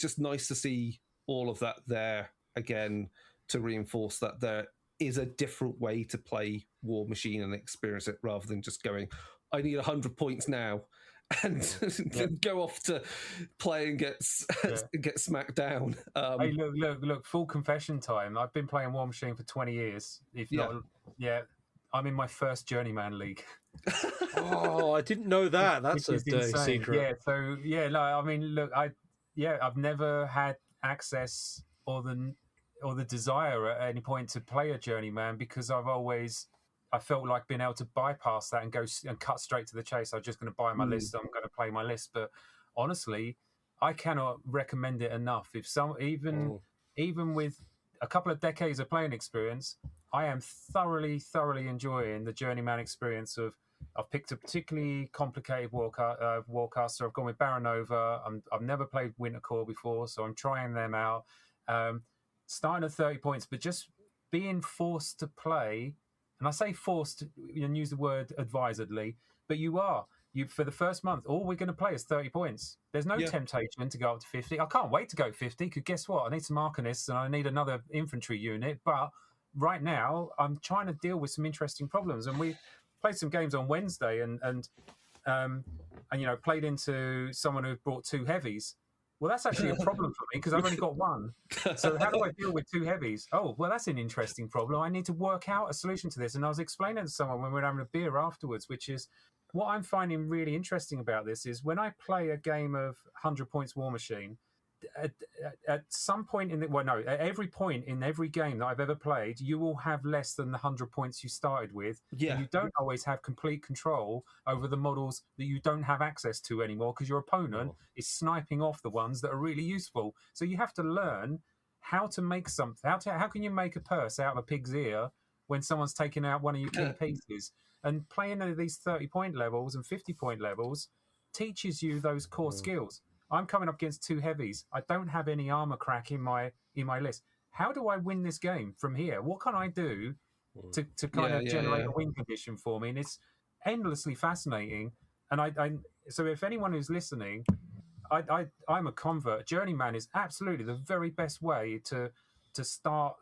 just nice to see all of that there again, to reinforce that there is a different way to play Warmachine and experience it, rather than just going, I need 100 points now, and go off to play and get smacked down. Hey, look! Full confession time. I've been playing Warmachine for 20 years. I'm in my first Journeyman League. Oh, I didn't know that. That's a dirty secret. Yeah. So I mean, look, I've never had access or the desire at any point to play a journeyman, because I felt like being able to bypass that and go and cut straight to the chase. I'm just going to buy my list. I'm going to play my list. But honestly, I cannot recommend it enough. If even with a couple of decades of playing experience, I am thoroughly enjoying the journeyman experience of. I've picked a particularly complicated warcaster. I've gone with Baronova. I've never played Wintercore before, so I'm trying them out. Starting at 30 points, but just being forced to play, and I say forced and use the word advisedly, but you for the first month, all we're going to play is 30 points. There's no temptation to go up to 50. I can't wait to go 50, because guess what? I need some Arcanists and I need another infantry unit, but right now I'm trying to deal with some interesting problems, and we played some games on Wednesday and played into someone who brought 2 heavies. Well, that's actually a problem for me, because I've only got 1. So how do I deal with 2 heavies? Oh, well, that's an interesting problem. I need to work out a solution to this. And I was explaining to someone when we were having a beer afterwards, which is what I'm finding really interesting about this is when I play a game of 100 points Warmachine, at some point at every point in every game that I've ever played, you will have less than the 100 points you started with. Yeah. And you don't always have complete control over the models that you don't have access to anymore, because your opponent is sniping off the ones that are really useful. So you have to learn how to make something. How can you make a purse out of a pig's ear when someone's taking out one of your key pieces? And playing at these 30-point levels and 50-point levels teaches you those core skills. I'm coming up against 2 heavies. I don't have any armor crack in my list. How do I win this game from here? What can I do to kind of generate a win condition for me? And it's endlessly fascinating. And so if anyone who's listening, I'm a convert. Journeyman is absolutely the very best way to start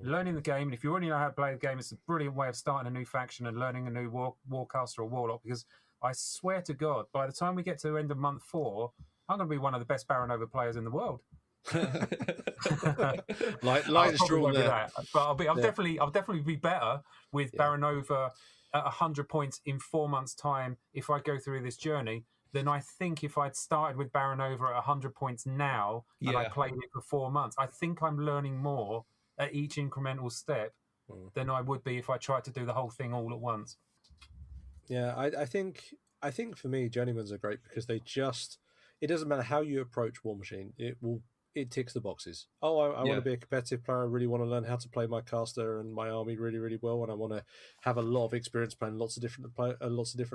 learning the game. And if you already know how to play the game, it's a brilliant way of starting a new faction and learning a new warcaster or warlock, because I swear to God, by the time we get to the end of month 4, I'm going to be one of the best Baronova players in the world. Light straw there. That, but I'll definitely be better with Baronova at 100 points in 4 months' time if I go through this journey than I think if I'd started with Baronova at 100 points now and I played it for 4 months. I think I'm learning more at each incremental step than I would be if I tried to do the whole thing all at once. Yeah, I think for me, journeymans are great because it doesn't matter how you approach Warmachine, it ticks the boxes. Oh, I want to be a competitive player. I really want to learn how to play my caster and my army really, really well, and I want to have a lot of experience playing lots of different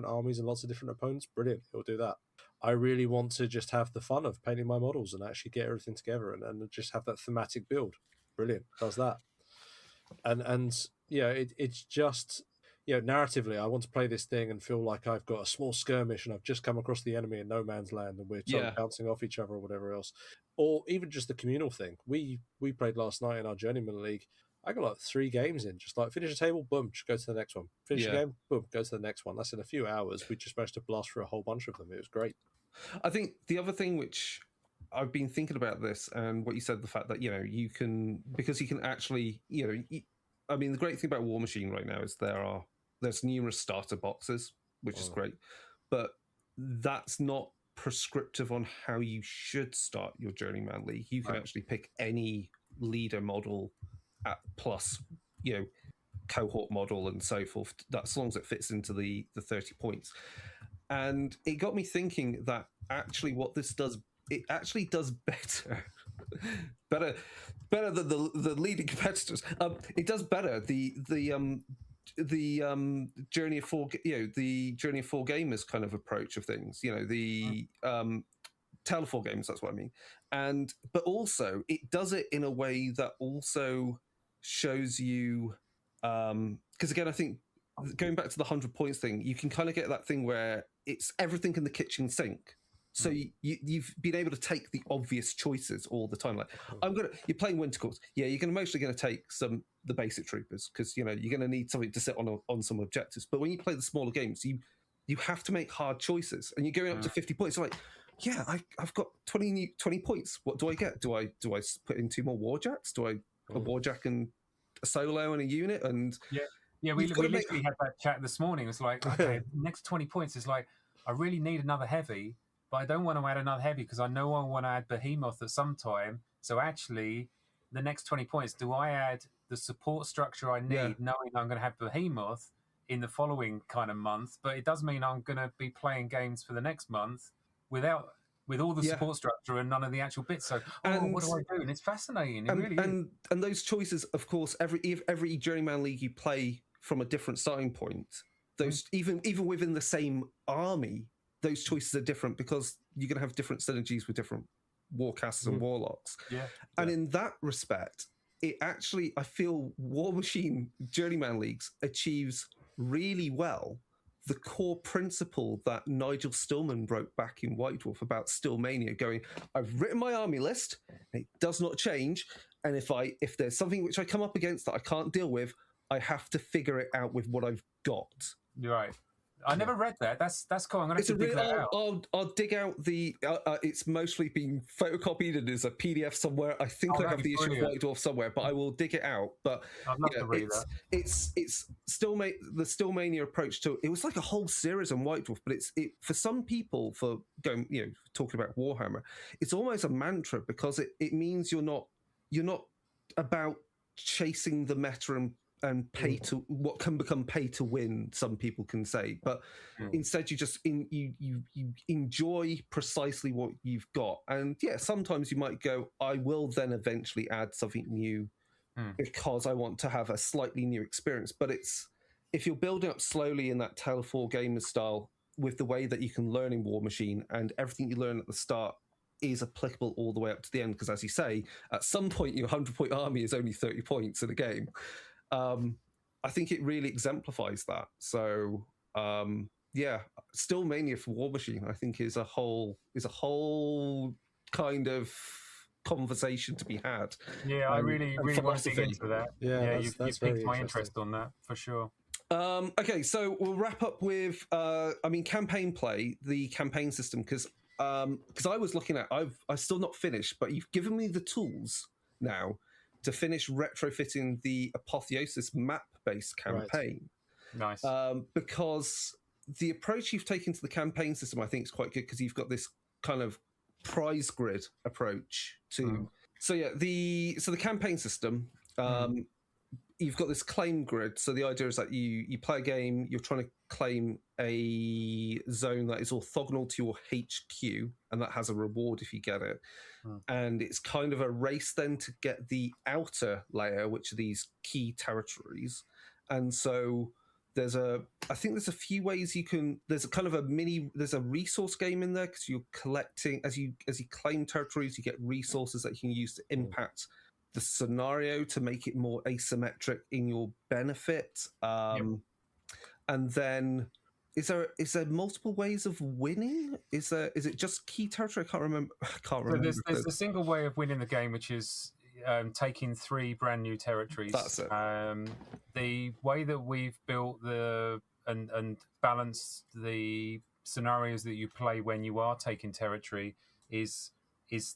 armies and lots of different opponents. Brilliant, it'll do that. I really want to just have the fun of painting my models and actually get everything together and just have that thematic build. Brilliant, does that. And it's just. Narratively, I want to play this thing and feel like I've got a small skirmish and I've just come across the enemy in no man's land and we're bouncing off each other or whatever else. Or even just the communal thing. We played last night in our Journeyman League. I got like 3 games in, just like finish a table, boom, just go to the next one. Finish a game, boom, go to the next one. That's in a few hours. We just managed to blast through a whole bunch of them. It was great. I think the other thing which I've been thinking about this and what you said, the fact that, you can actually, I mean, the great thing about Warmachine right now is there's numerous starter boxes, which is great, but that's not prescriptive on how you should start your Journeyman League. You can actually pick any leader model at plus, cohort model and so forth, as long as it fits into the 30 points. And it got me thinking that actually what this does, it actually does better. better than the leading competitors. It does better. The Journey of Four, the Journey of Four Gamers kind of approach of things, the Tale of Four Gamers, that's what I mean. But also it does it in a way that also shows you, because again, I think going back to the 100 points thing, you can kind of get that thing where it's everything in the kitchen sink. So you've been able to take the obvious choices all the time. Like you're playing Wintercourse. Yeah, you're mostly going to take the basic troopers because you're going to need something to sit on some objectives. But when you play the smaller games, you have to make hard choices, and you're going up to 50 points. You're like, yeah, I've got 20 points. What do I get? Do I put in 2 more warjacks? Do I a warjack and a solo and a unit? And we literally had that chat this morning. It's like, okay, next 20 points is like, I really need another heavy. But I don't want to add another heavy because I know I want to add Behemoth at some time. So actually, the next 20 points, do I add the support structure I need, knowing I'm going to have Behemoth in the following kind of month? But it does mean I'm going to be playing games for the next month with all the support structure and none of the actual bits. So, what do I do? And it's fascinating. It really is. And those choices, of course, every Journeyman League you play from a different starting point. Those even within the same army, those choices are different because you're going to have different synergies with different warcasters and warlocks. And in that respect, it actually, I feel Warmachine Journeyman Leagues achieves really well the core principle that Nigel Stillman wrote back in White Dwarf about Stillmania, going, I've written my army list, it does not change, and if there's something which I come up against that I can't deal with, I have to figure it out with what I've got. You're right. I never read that. That's cool. I'm going to dig that out. I'll dig out the. It's mostly been photocopied and there's a PDF somewhere. I think I have the issue of White Dwarf somewhere, but I will dig it out. But I'd love to read that. It's still the Stillmania approach to it was like a whole series on White Dwarf, but it for some people, for going talking about Warhammer, it's almost a mantra because it means you're not about chasing the meta and pay to what can become pay to win, some people can say, but instead you just you enjoy precisely what you've got. And sometimes you might go, I will then eventually add something new because I want to have a slightly new experience. But if you're building up slowly in that Tale of Four Gamers style with the way that you can learn in Warmachine, and everything you learn at the start is applicable all the way up to the end, because as you say, at some point your 100-point army is only 30 points in a game. I think it really exemplifies that. So Stillmania for Warmachine, I think, is a whole kind of conversation to be had. Yeah, I really want to dig into that. You've piqued my interest on that for sure. Okay, so we'll wrap up with campaign play, the campaign system, because I was looking at, I've still not finished, but you've given me the tools now to finish retrofitting the Apotheosis map-based campaign. Nice. Because the approach you've taken to the campaign system, I think, is quite good, because you've got this kind of prize grid approach to. So the campaign system, you've got this claim grid. So the idea is that you play a game, you're trying to claim a zone that is orthogonal to your HQ, and that has a reward if you get it. And it's kind of a race then to get the outer layer, which are these key territories. And so I think there's a few ways you can. There's a kind of there's a resource game in there, because you're collecting as you claim territories, you get resources that you can use to impact the scenario to make it more asymmetric in your benefit. And then is there multiple ways of winning? Is it just key territory? I can't remember. There's a single way of winning the game, which is taking 3 brand new territories. That's it. The way that we've built and balanced the scenarios that you play when you are taking territory is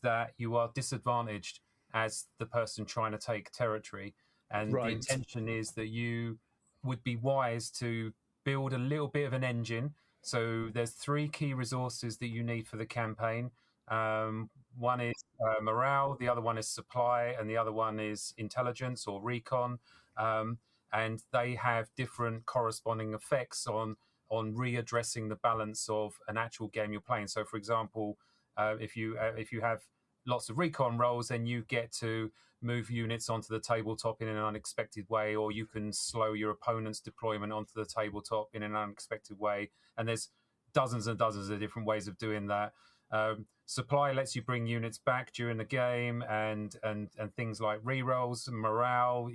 that you are disadvantaged as the person trying to take territory, and the intention is that you would be wise to build a little bit of an engine. So there's 3 key resources that you need for the campaign. One is morale, the other one is supply, and the other one is intelligence or recon. And they have different corresponding effects on readdressing the balance of an actual game you're playing. So, for example, if you have lots of recon rolls, then you get to move units onto the tabletop in an unexpected way, or you can slow your opponent's deployment onto the tabletop in an unexpected way. And there's dozens and dozens of different ways of doing that. Supply lets you bring units back during the game, and things like rerolls, morale.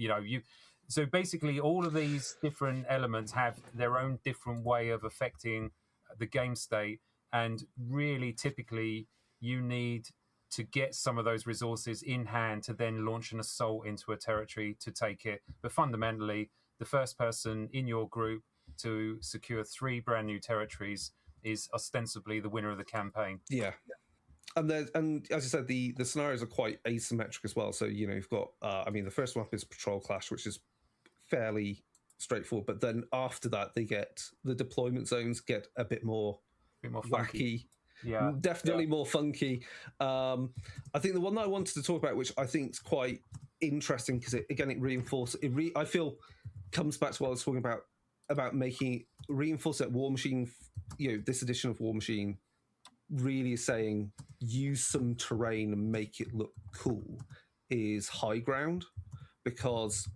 So basically, all of these different elements have their own different way of affecting the game state, and really, typically, you need to get some of those resources in hand to then launch an assault into a territory to take it. But fundamentally, the first person in your group to secure 3 brand new territories is ostensibly the winner of the campaign. Yeah. And as I said, the scenarios are quite asymmetric as well. So, you've got, the first one up is Patrol Clash, which is fairly straightforward. But then after that, the deployment zones get a bit more wacky. Yeah, definitely more funky. I think the one that I wanted to talk about, which I think is quite interesting because it reinforces. I feel comes back to what I was talking about making reinforce that Warmachine. This edition of Warmachine really is saying use some terrain and make it look cool is high ground, because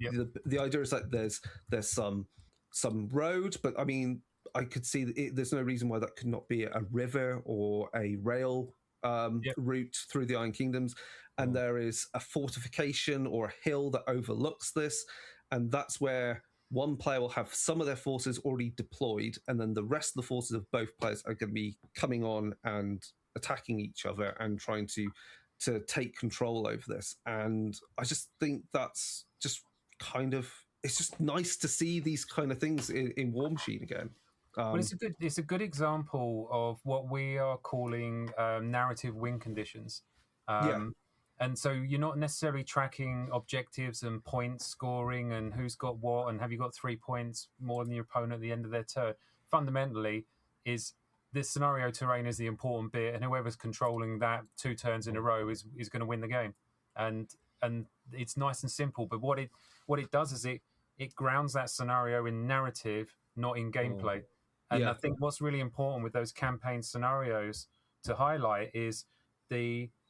the idea is that there's some road, but I mean I could see there's no reason why that could not be a river or a rail route through the Iron Kingdoms, and there is a fortification or a hill that overlooks this, and that's where one player will have some of their forces already deployed, and then the rest of the forces of both players are going to be coming on and attacking each other and trying to take control over this. And I just think that's just kind of, it's just nice to see these kind of things in Warmachine again. Well, it's a good example of what we are calling narrative win conditions. And so you're not necessarily tracking objectives and points scoring and who's got what and have you got 3 points more than your opponent at the end of their turn. Fundamentally, is this scenario terrain is the important bit, and whoever's controlling that 2 turns in a row is going to win the game. And it's nice and simple. But what it does is it grounds that scenario in narrative, not in gameplay. And I think what's really important with those campaign scenarios to highlight is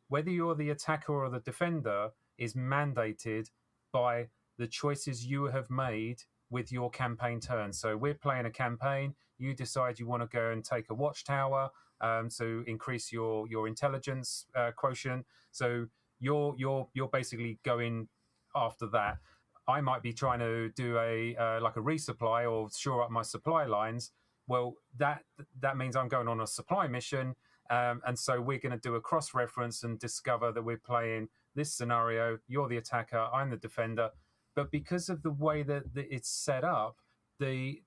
whether you're the attacker or the defender is mandated by the choices you have made with your campaign turn. So we're playing a campaign. You decide you want to go and take a watchtower to increase your intelligence quotient. So you're basically going after that. I might be trying to do a resupply or shore up my supply lines. Well, that means I'm going on a supply mission. And so we're going to do a cross-reference and discover that we're playing this scenario. You're the attacker, I'm the defender. But because of the way that it's set up, the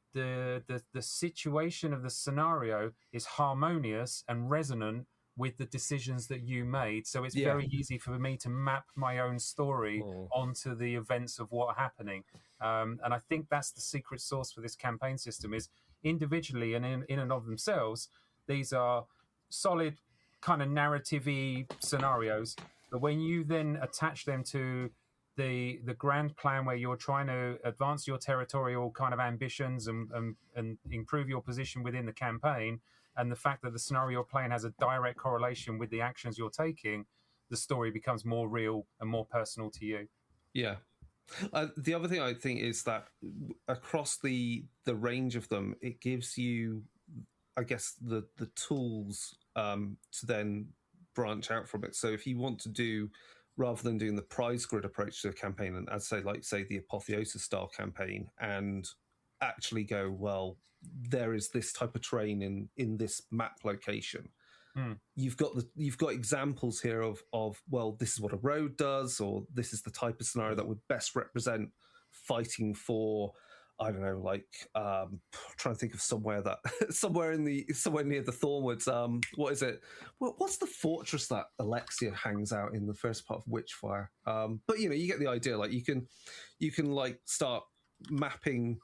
situation of the scenario is harmonious and resonant with the decisions that you made. So it's very easy for me to map my own story onto the events of what are happening. And I think that's the secret sauce for this campaign system is individually and in and of themselves, these are solid kind of narrative-y scenarios, but when you then attach them to the grand plan where you're trying to advance your territorial kind of ambitions and improve your position within the campaign, and the fact that the scenario you're playing has a direct correlation with the actions you're taking, the story becomes more real and more personal to you. Yeah. The other thing I think is that across the range of them, it gives you, I guess, the tools to then branch out from it. So if you want to do, rather than doing the prize grid approach to a campaign, and I'd say the Apotheosis style campaign, and actually go, well, there is this type of terrain in this map location. You've got examples here of well, this is what a road does, or this is the type of scenario that would best represent fighting for, I don't know, like trying to think of somewhere near the Thornwoods. What is it? What's the fortress that Alexia hangs out in the first part of Witchfire? But you get the idea. Like you can like start mapping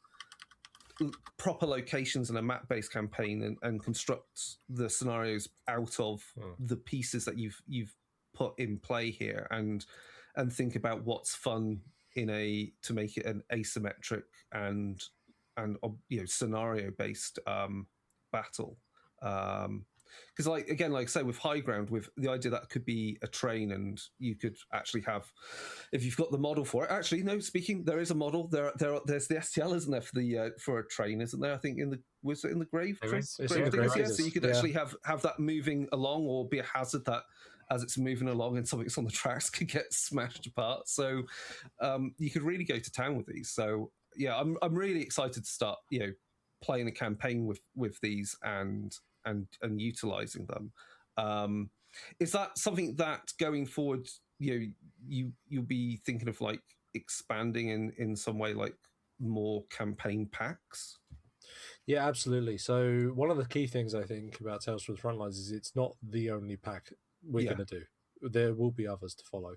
proper locations in a map-based campaign and construct the scenarios out of the pieces that you've put in play here, and think about what's fun to make it an asymmetric and scenario-based battle. Because like say with high ground, with the idea that could be a train, and you could actually have, if you've got the model for it. Actually, no. Speaking, there is a model. There's the STL, isn't there, for a train? Isn't there? I think was it in the grave? So you could actually have that moving along, or be a hazard that as it's moving along and something's on the tracks could get smashed apart. So you could really go to town with these. So yeah, I'm really excited to start playing a campaign with these and utilizing them. Is that something that going forward you'll be thinking of like expanding in some way, like more campaign packs? Yeah, absolutely. So one of the key things I think about Tales from the Frontlines is it's not the only pack we're going to do. there will be others to follow.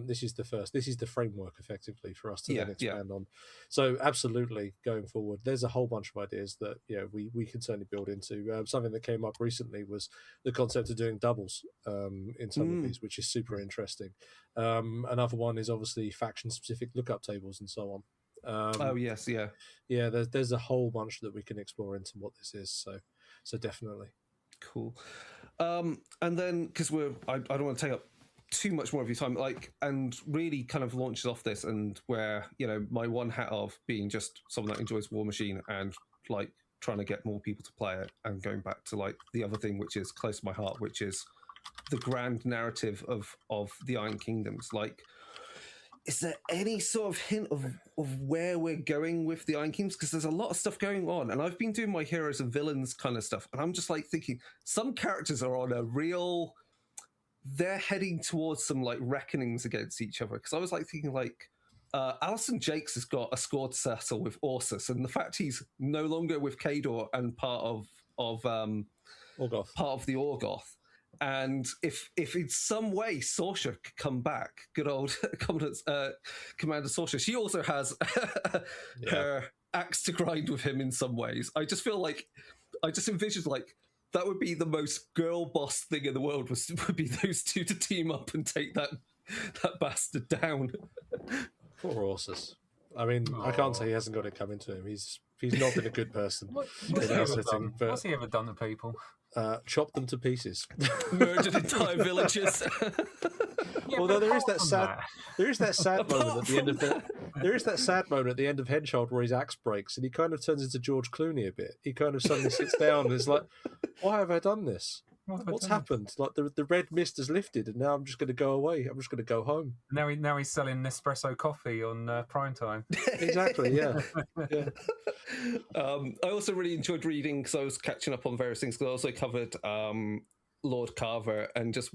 This is the first. This is the framework, effectively, for us to then expand on. So, absolutely, going forward, there's a whole bunch of ideas that we can certainly build into. Something that came up recently was the concept of doing doubles in some of these, which is super interesting. Another one is obviously faction-specific lookup tables and so on. Yeah. There's a whole bunch that we can explore into what this is. So definitely cool. And then because I don't want to take up too much more of your time, and really kind of launches off this, and where my one hat of being just someone that enjoys Warmachine and trying to get more people to play it, and going back to the other thing which is close to my heart, which is the grand narrative of the Iron Kingdoms. Is there any sort of hint of where we're going with the Iron Kingdoms? Because there's a lot of stuff going on, and I've been doing my heroes and villains kind of stuff, and I'm just thinking some characters are on a real, they're heading towards some reckonings against each other. Because I was thinking Alison Jakes has got a score to settle with Ursus, and the fact he's no longer with Kador and part of Orgoth. Part of the Orgoth. And if in some way Sorsha could come back, good old Commander Sorsha, she also has her axe to grind with him in some ways. I just feel I just envisioned that would be the most girl boss thing in the world would be those two to team up and take that bastard down. Poor Ursus. I mean, I can't say he hasn't got it coming to him. He's not been a good person. What's he ever done to people? Chop them to pieces, murdered entire villages. Although there is that sad moment at the end of the end of Henchild where his axe breaks and he kind of turns into George Clooney a bit. He kind of suddenly sits down and is like, "Why have I done this? What's happened? The red mist has lifted, and now I'm just going to go away. I'm just going to go home." Now he's selling Nespresso coffee on prime time. Exactly. Yeah. I also really enjoyed reading because I was catching up on various things. Because I also covered Lord Carver and just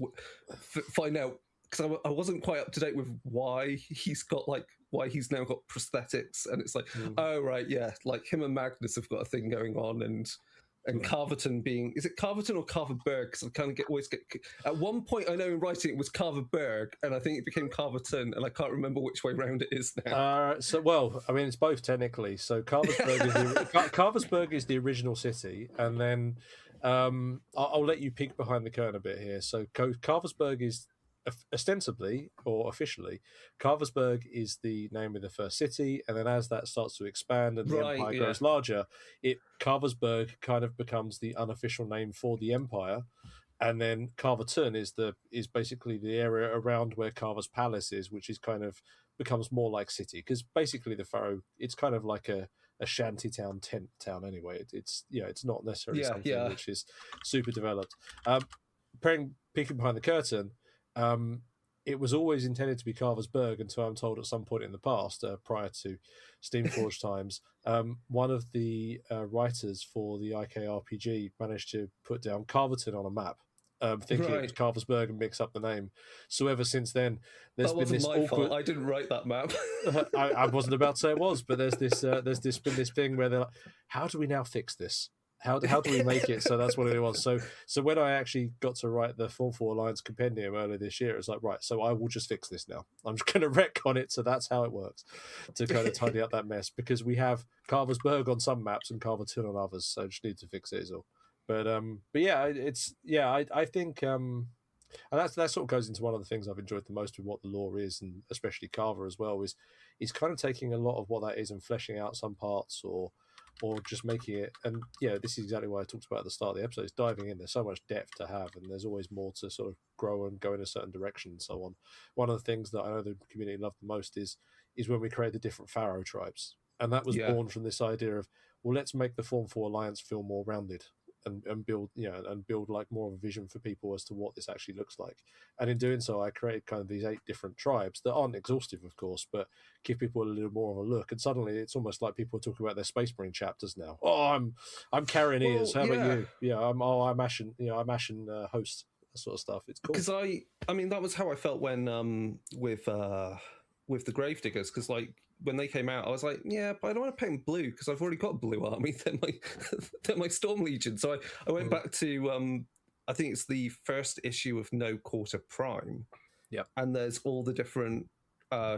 find out, because I wasn't quite up to date with why he's now got prosthetics, and it's oh right, yeah, him and Magnus have got a thing going on, and Carverton being, is it Carverton or Carverberg? Because I kind of always get, at one point I know in writing it was Carverberg, and I think it became Carverton, and I can't remember which way round it is now. It's both technically. So Carversberg is the original city, and then I'll let you peek behind the curtain a bit here. So Carversberg is ostensibly or officially, Carversberg is the name of the first city, and then as that starts to expand and the empire grows larger, Carversberg kind of becomes the unofficial name for the empire, and then Carverton is basically the area around where Carver's palace is, which is kind of becomes more like city, because basically the Pharaoh, it's kind of like a shanty town, tent town anyway. It's not necessarily something which is super developed. Peeking behind the curtain, it was always intended to be Carversberg until I'm told at some point in the past, prior to Steamforge times, one of the writers for the IKRPG managed to put down Carverton on a map, thinking it was Carversberg and mix up the name. So ever since then, there's been this awkward... fault. I didn't write that map. I wasn't about to say it was, but there's been this thing where they're like, how do we now fix this? How do we make it so that's what it was? So when I actually got to write the Form 4 Alliance Compendium earlier this year, it's like, right, so I will just fix this now. I'm just going to retcon it, so that's how it works, to kind of tidy up that mess, because we have Carversberg on some maps and Carverton on others, so I just need to fix it is all. But I think and that sort of goes into one of the things I've enjoyed the most with what the lore is, and especially Carver as well, is kind of taking a lot of what that is and fleshing out some parts, or just making it, and this is exactly what I talked about at the start of the episode, is diving in. There's so much depth to have, and there's always more to sort of grow and go in a certain direction and so on. One of the things that I know the community loved the most is when we create the different Pharaoh tribes, and that was born from this idea of, well, let's make the Form 4 Alliance feel more rounded, and build like more of a vision for people as to what this actually looks like. And in doing so, I created kind of these 8 different tribes that aren't exhaustive, of course, but give people a little more of a look. And suddenly it's almost like people are talking about their Space Marine chapters now. Oh, I'm carrying ears. How about you? Yeah, I'm Ashen. I'm Ashen host. That sort of stuff. It's cool. Because I mean that was how I felt when with the Gravediggers, because when they came out, I was like, yeah, but I don't want to paint blue because I've already got a blue army. They're my Storm Legion. So I went back to I think it's the first issue of No Quarter Prime. Yeah. And there's all the different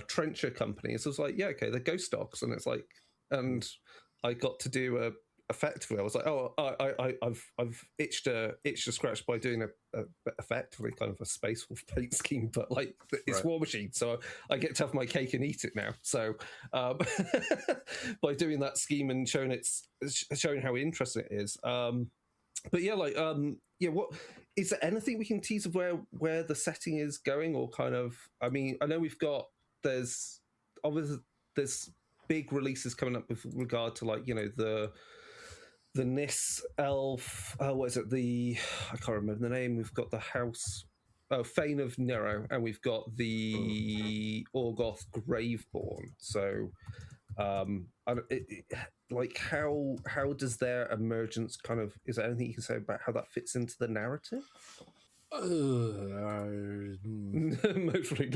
trencher companies. So it's like, yeah, okay, they're ghost dogs. And it's like, and I got to do effectively, I was like, oh, I've itched a scratch by doing a effectively kind of a Space Wolf paint scheme, but like it's Warmachine, so I get to have my cake and eat it now. So by doing that scheme and showing how interesting it is. But yeah, like what is there anything we can tease of where the setting is going, or kind of? I mean, I know there's obviously there's big releases coming up with regard to like the Nis elf. What is it? I can't remember the name. We've got the house. Fane of Nero, and we've got the Orgoth Graveborn. So, like how does their emergence kind of? Is there anything you can say about how that fits into the narrative? Mostly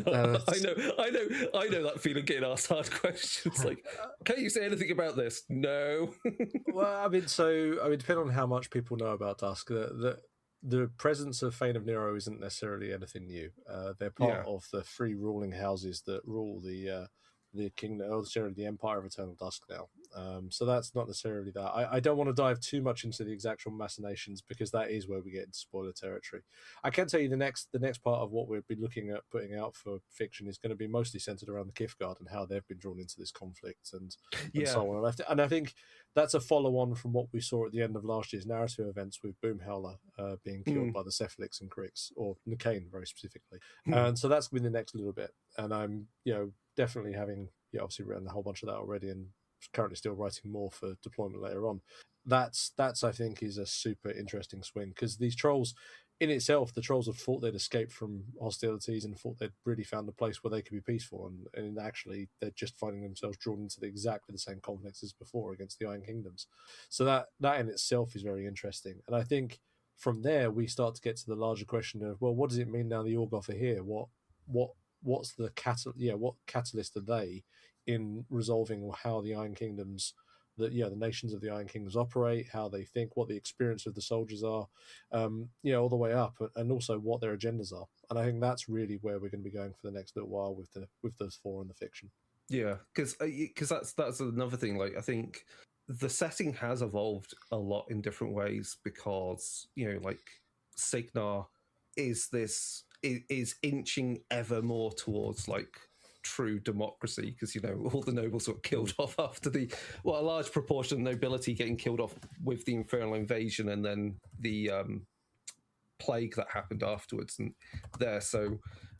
not. I know that feeling getting asked hard questions. Like, can you say anything about this? No. Well, depending on how much people know about Dusk, the presence of Fane of Nero isn't necessarily anything new. They're part of the three ruling houses that rule the kingdom, or necessarily the Empire of Eternal Dusk now. So that's not necessarily that. I don't want to dive too much into the exact machinations, because that is where we get into spoiler territory. I can tell you the next part of what we'll be looking at putting out for fiction is going to be mostly centered around the Kifguard and how they've been drawn into this conflict and so on. And I think that's a follow-on from what we saw at the end of last year's narrative events with Boomhowler being killed by the Cephalix and Crix, or Nicaine very specifically. And so that's been the next little bit. And I'm, definitely having obviously written a whole bunch of that already, and currently still writing more for deployment later on. That's I think is a super interesting swing, because these trolls in itself, the trolls have thought they'd escaped from hostilities and thought they'd really found a place where they could be peaceful, and actually they're just finding themselves drawn into exactly the same conflicts as before against the Iron Kingdoms. So that in itself is very interesting, and I think from there we start to get to the larger question of, well, what does it mean now the Orgoth are here? What's the what catalyst are they in resolving how the Iron Kingdoms, the nations of the Iron Kingdoms operate, how they think, what the experience of the soldiers are, all the way up, and also what their agendas are. And I think that's really where we're going to be going for the next little while with those four in the fiction. Yeah, because that's another thing. Like, I think the setting has evolved a lot in different ways, because like Signar is inching ever more towards like true democracy, because all the nobles got killed off after a large proportion of nobility getting killed off with the Infernal Invasion, and then the plague that happened afterwards, and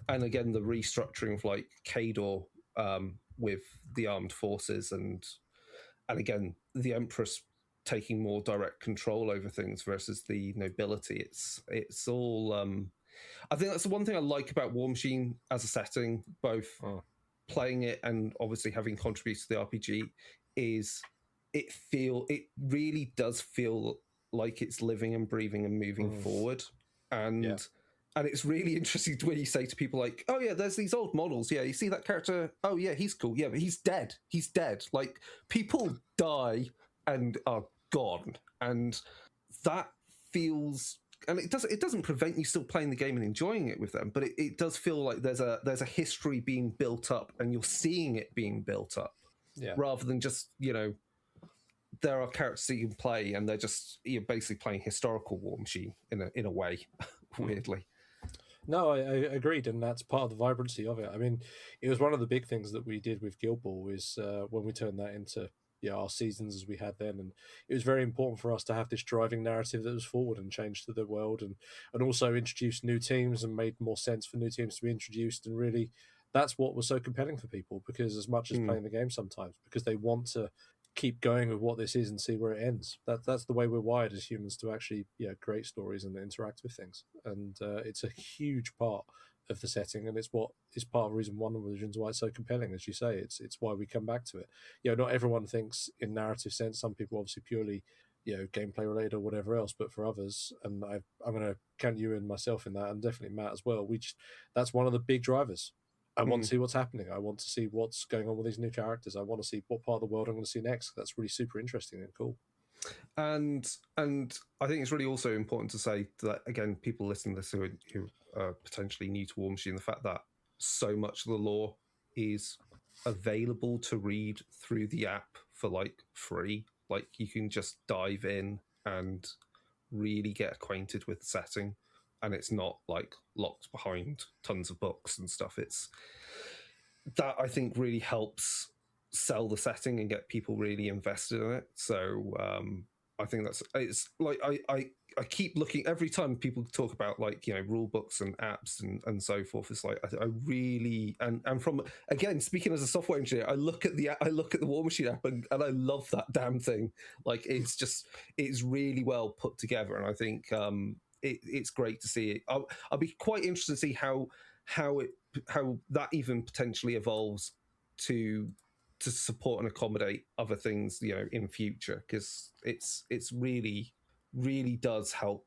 again the restructuring of like Kador with the armed forces, and again the Empress taking more direct control over things versus the nobility. It's all I think that's the one thing I like about Warmachine as a setting, both playing it and obviously having contributed to the RPG, is it really does feel like it's living and breathing and moving forward. And it's really interesting when you say to people like, oh yeah, there's these old models. Yeah, you see that character? Oh yeah, he's cool. Yeah, but he's dead. He's dead. Like, people die and are gone. And that feels... And it doesn't prevent you still playing the game and enjoying it with them, but it does feel like there's a history being built up, and you're seeing it being built up, rather than just there are characters that you can play and you're basically playing historical Warmachine in a way, weirdly. No, I agreed, and that's part of the vibrancy of it. I mean, it was one of the big things that we did with Guild Ball is when we turned that into our seasons as we had then, and it was very important for us to have this driving narrative that was forward and changed to the world, and also introduced new teams and made more sense for new teams to be introduced. And really, that's what was so compelling for people, because as much as playing the game sometimes, because they want to keep going with what this is and see where it ends. That's the way we're wired as humans, to actually create stories and interact with things, and it's a huge part of the setting, and it's what is part of the reason, one of the reasons why it's so compelling, as you say. It's why we come back to it. Not everyone thinks in narrative sense. Some people obviously purely gameplay related or whatever else, but for others, and I'm going to count you and myself in that, and definitely Matt as well, that's one of the big drivers. I want to see what's happening. I want to see what's going on with these new characters. I want to see what part of the world I'm going to see next. That's really super interesting and cool. And I think it's really also important to say that, again, people listening to this who are potentially new to Warmachine, the fact that so much of the lore is available to read through the app for like free. Like you can just dive in and really get acquainted with the setting, and it's not like locked behind tons of books and stuff. It's that I think really helps sell the setting and get people really invested in it. So I think it's like I keep looking every time people talk about like, you know, rule books and apps and so forth. It's like I really and from, again, speaking as a software engineer, I look at the Warmachine app and I love that damn thing. Like it's really well put together, and I think it's great to see it. I'll be quite interested to see how that even potentially evolves to support and accommodate other things, you know, in future, because it's really does help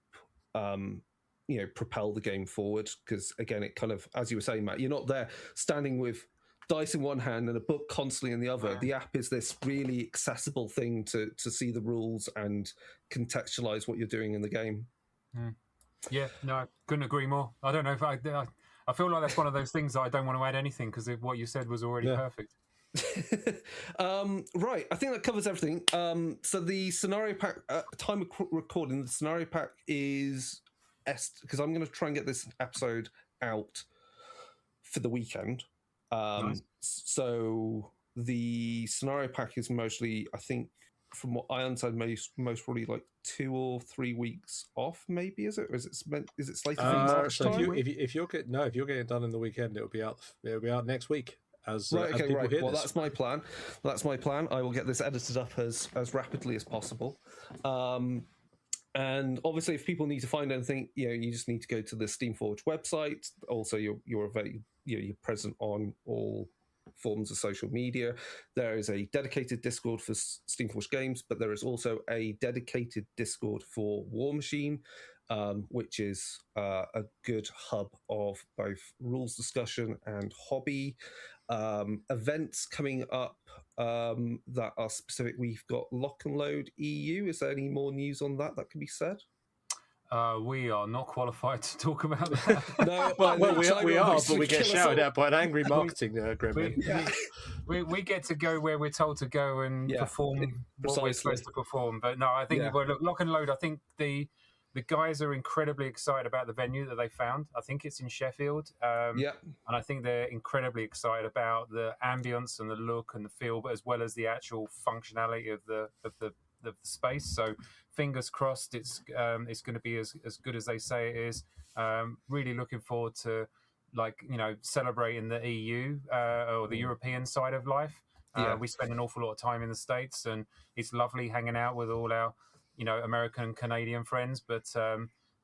you know, propel the game forward. Because again, it kind of, as you were saying, Matt, you're not there standing with dice in one hand and a book constantly in the other. Right. The app is this really accessible thing to see the rules and contextualize what you're doing in the game. Yeah, no, I couldn't agree more. I don't know if I feel like that's one of those things that I don't want to add anything, because what you said was already perfect. Right, I think that covers everything. So the scenario pack, time of recording, the scenario pack is because I'm going to try and get this episode out for the weekend. Nice. So the scenario pack is mostly, I think, from what I understand, most probably like 2 or 3 weeks off. Maybe is it? Or is it slated for March so time? if you're getting it done in the weekend, it'll be out next week. As right, okay, as people right. hear Well, this. that's my plan. I will get this edited up as rapidly as possible. And obviously, if people need to find anything, you know, you just need to go to the Steamforge website. Also, you're present on all forms of social media. There is a dedicated Discord for Steamforge Games, but there is also a dedicated Discord for Warmachine, which is a good hub of both rules discussion and hobby. Events coming up that are specific. We've got Lock and Load EU. Is there any more news on that can be said? We are not qualified to talk about that. No, well, we are, but we get shouted at by an angry marketing gremlin. We get to go where we're told to go and perform what we're supposed to perform. But no, I think Lock and Load, I think the guys are incredibly excited about the venue that they found. I think it's in Sheffield. And I think they're incredibly excited about the ambience and the look and the feel, but as well as the actual functionality of the space. So fingers crossed it's going to be as good as they say it is. Really looking forward to, like, you know, celebrating the EU or the European side of life. We spend an awful lot of time in the States, and it's lovely hanging out with all our, you know, American and Canadian friends, but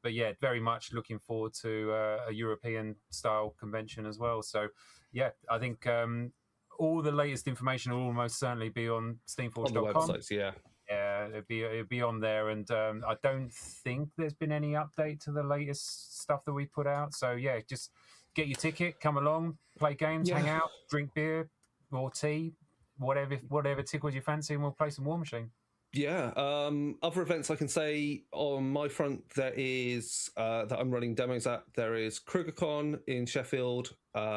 yeah, very much looking forward to a European style convention as well. So yeah, I think all the latest information will almost certainly be on steamforge.com. On the websites, yeah, it'd be on there, and I don't think there's been any update to the latest stuff that we put out. So yeah, just get your ticket, come along, play games, hang out, drink beer or tea, whatever tickles your fancy, and we'll play some Warmachine. Yeah. Other events I can say on my front, there is that I'm running demos at. There is KrugerCon in Sheffield,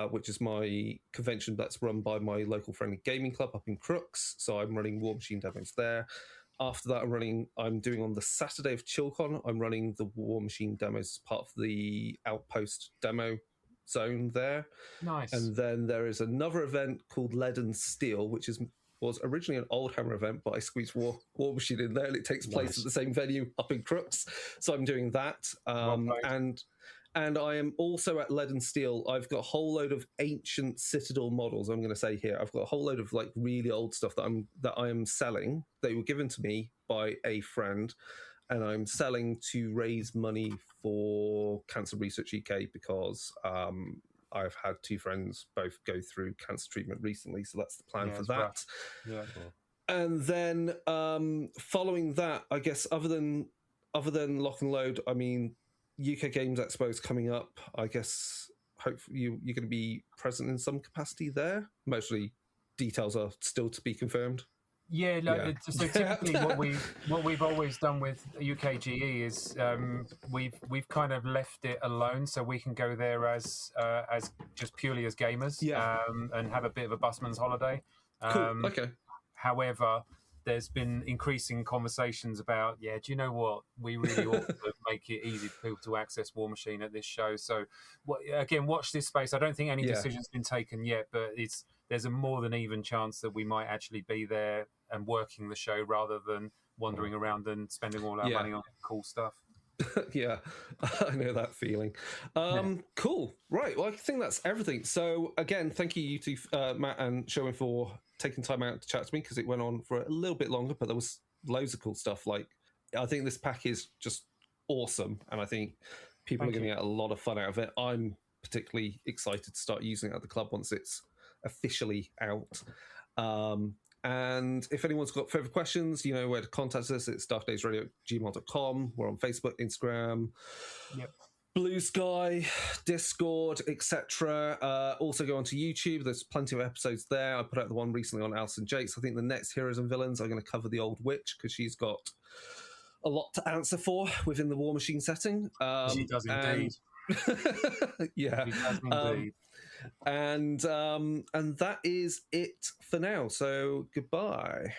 which is my convention that's run by my local friendly gaming club up in Crooks. So I'm running Warmachine demos there. After that, I'm doing on the Saturday of ChillCon, I'm running the Warmachine demos as part of the Outpost demo zone there. Nice. And then there is another event called Lead and Steel, which was originally an Old Hammer event, but I squeezed Warmachine in there, and it takes place at the same venue up in Crooks. So I'm doing that. And I am also at Lead and Steel. I've got a whole load of ancient Citadel models. I'm going to say here, I've got a whole load of like really old stuff that I am selling. They were given to me by a friend, and I'm selling to raise money for Cancer Research UK, because I've had 2 friends both go through cancer treatment recently, so that's the plan for that. Rough. Yeah. And then following that, I guess other than Lock and Load, I mean, UK Games Expo is coming up. I guess hopefully you're going to be present in some capacity there. Mostly details are still to be confirmed. Yeah, so typically what we've always done with UKGE is we've kind of left it alone, so we can go there as just purely as gamers, and have a bit of a busman's holiday. Cool. Okay. However, there's been increasing conversations about, do you know what? We really ought to make it easy for people to access Warmachine at this show. So, again, watch this space. I don't think any decision's been taken yet, but there's a more than even chance that we might actually be there and working the show rather than wandering around and spending all our money on cool stuff. Yeah, I know that feeling. Cool. Right. Well, I think that's everything. So again, thank you two, Matt and Sherwin, for taking time out to chat to me, because it went on for a little bit longer, but there was loads of cool stuff. Like, I think this pack is just awesome, and I think people are going to get a lot of fun out of it. I'm particularly excited to start using it at the club once it's officially out. And if anyone's got further questions, you know where to contact us. It's darkdaysradio@gmail.com. We're on Facebook, Instagram, Blue Sky, Discord, etc. Also go onto YouTube. There's plenty of episodes there. I put out the one recently on Alison Jakes. I think the next Heroes and Villains are going to cover the Old Witch, because she's got a lot to answer for within the Warmachine setting. She does indeed. Yeah. She does indeed. And that is it for now. So goodbye.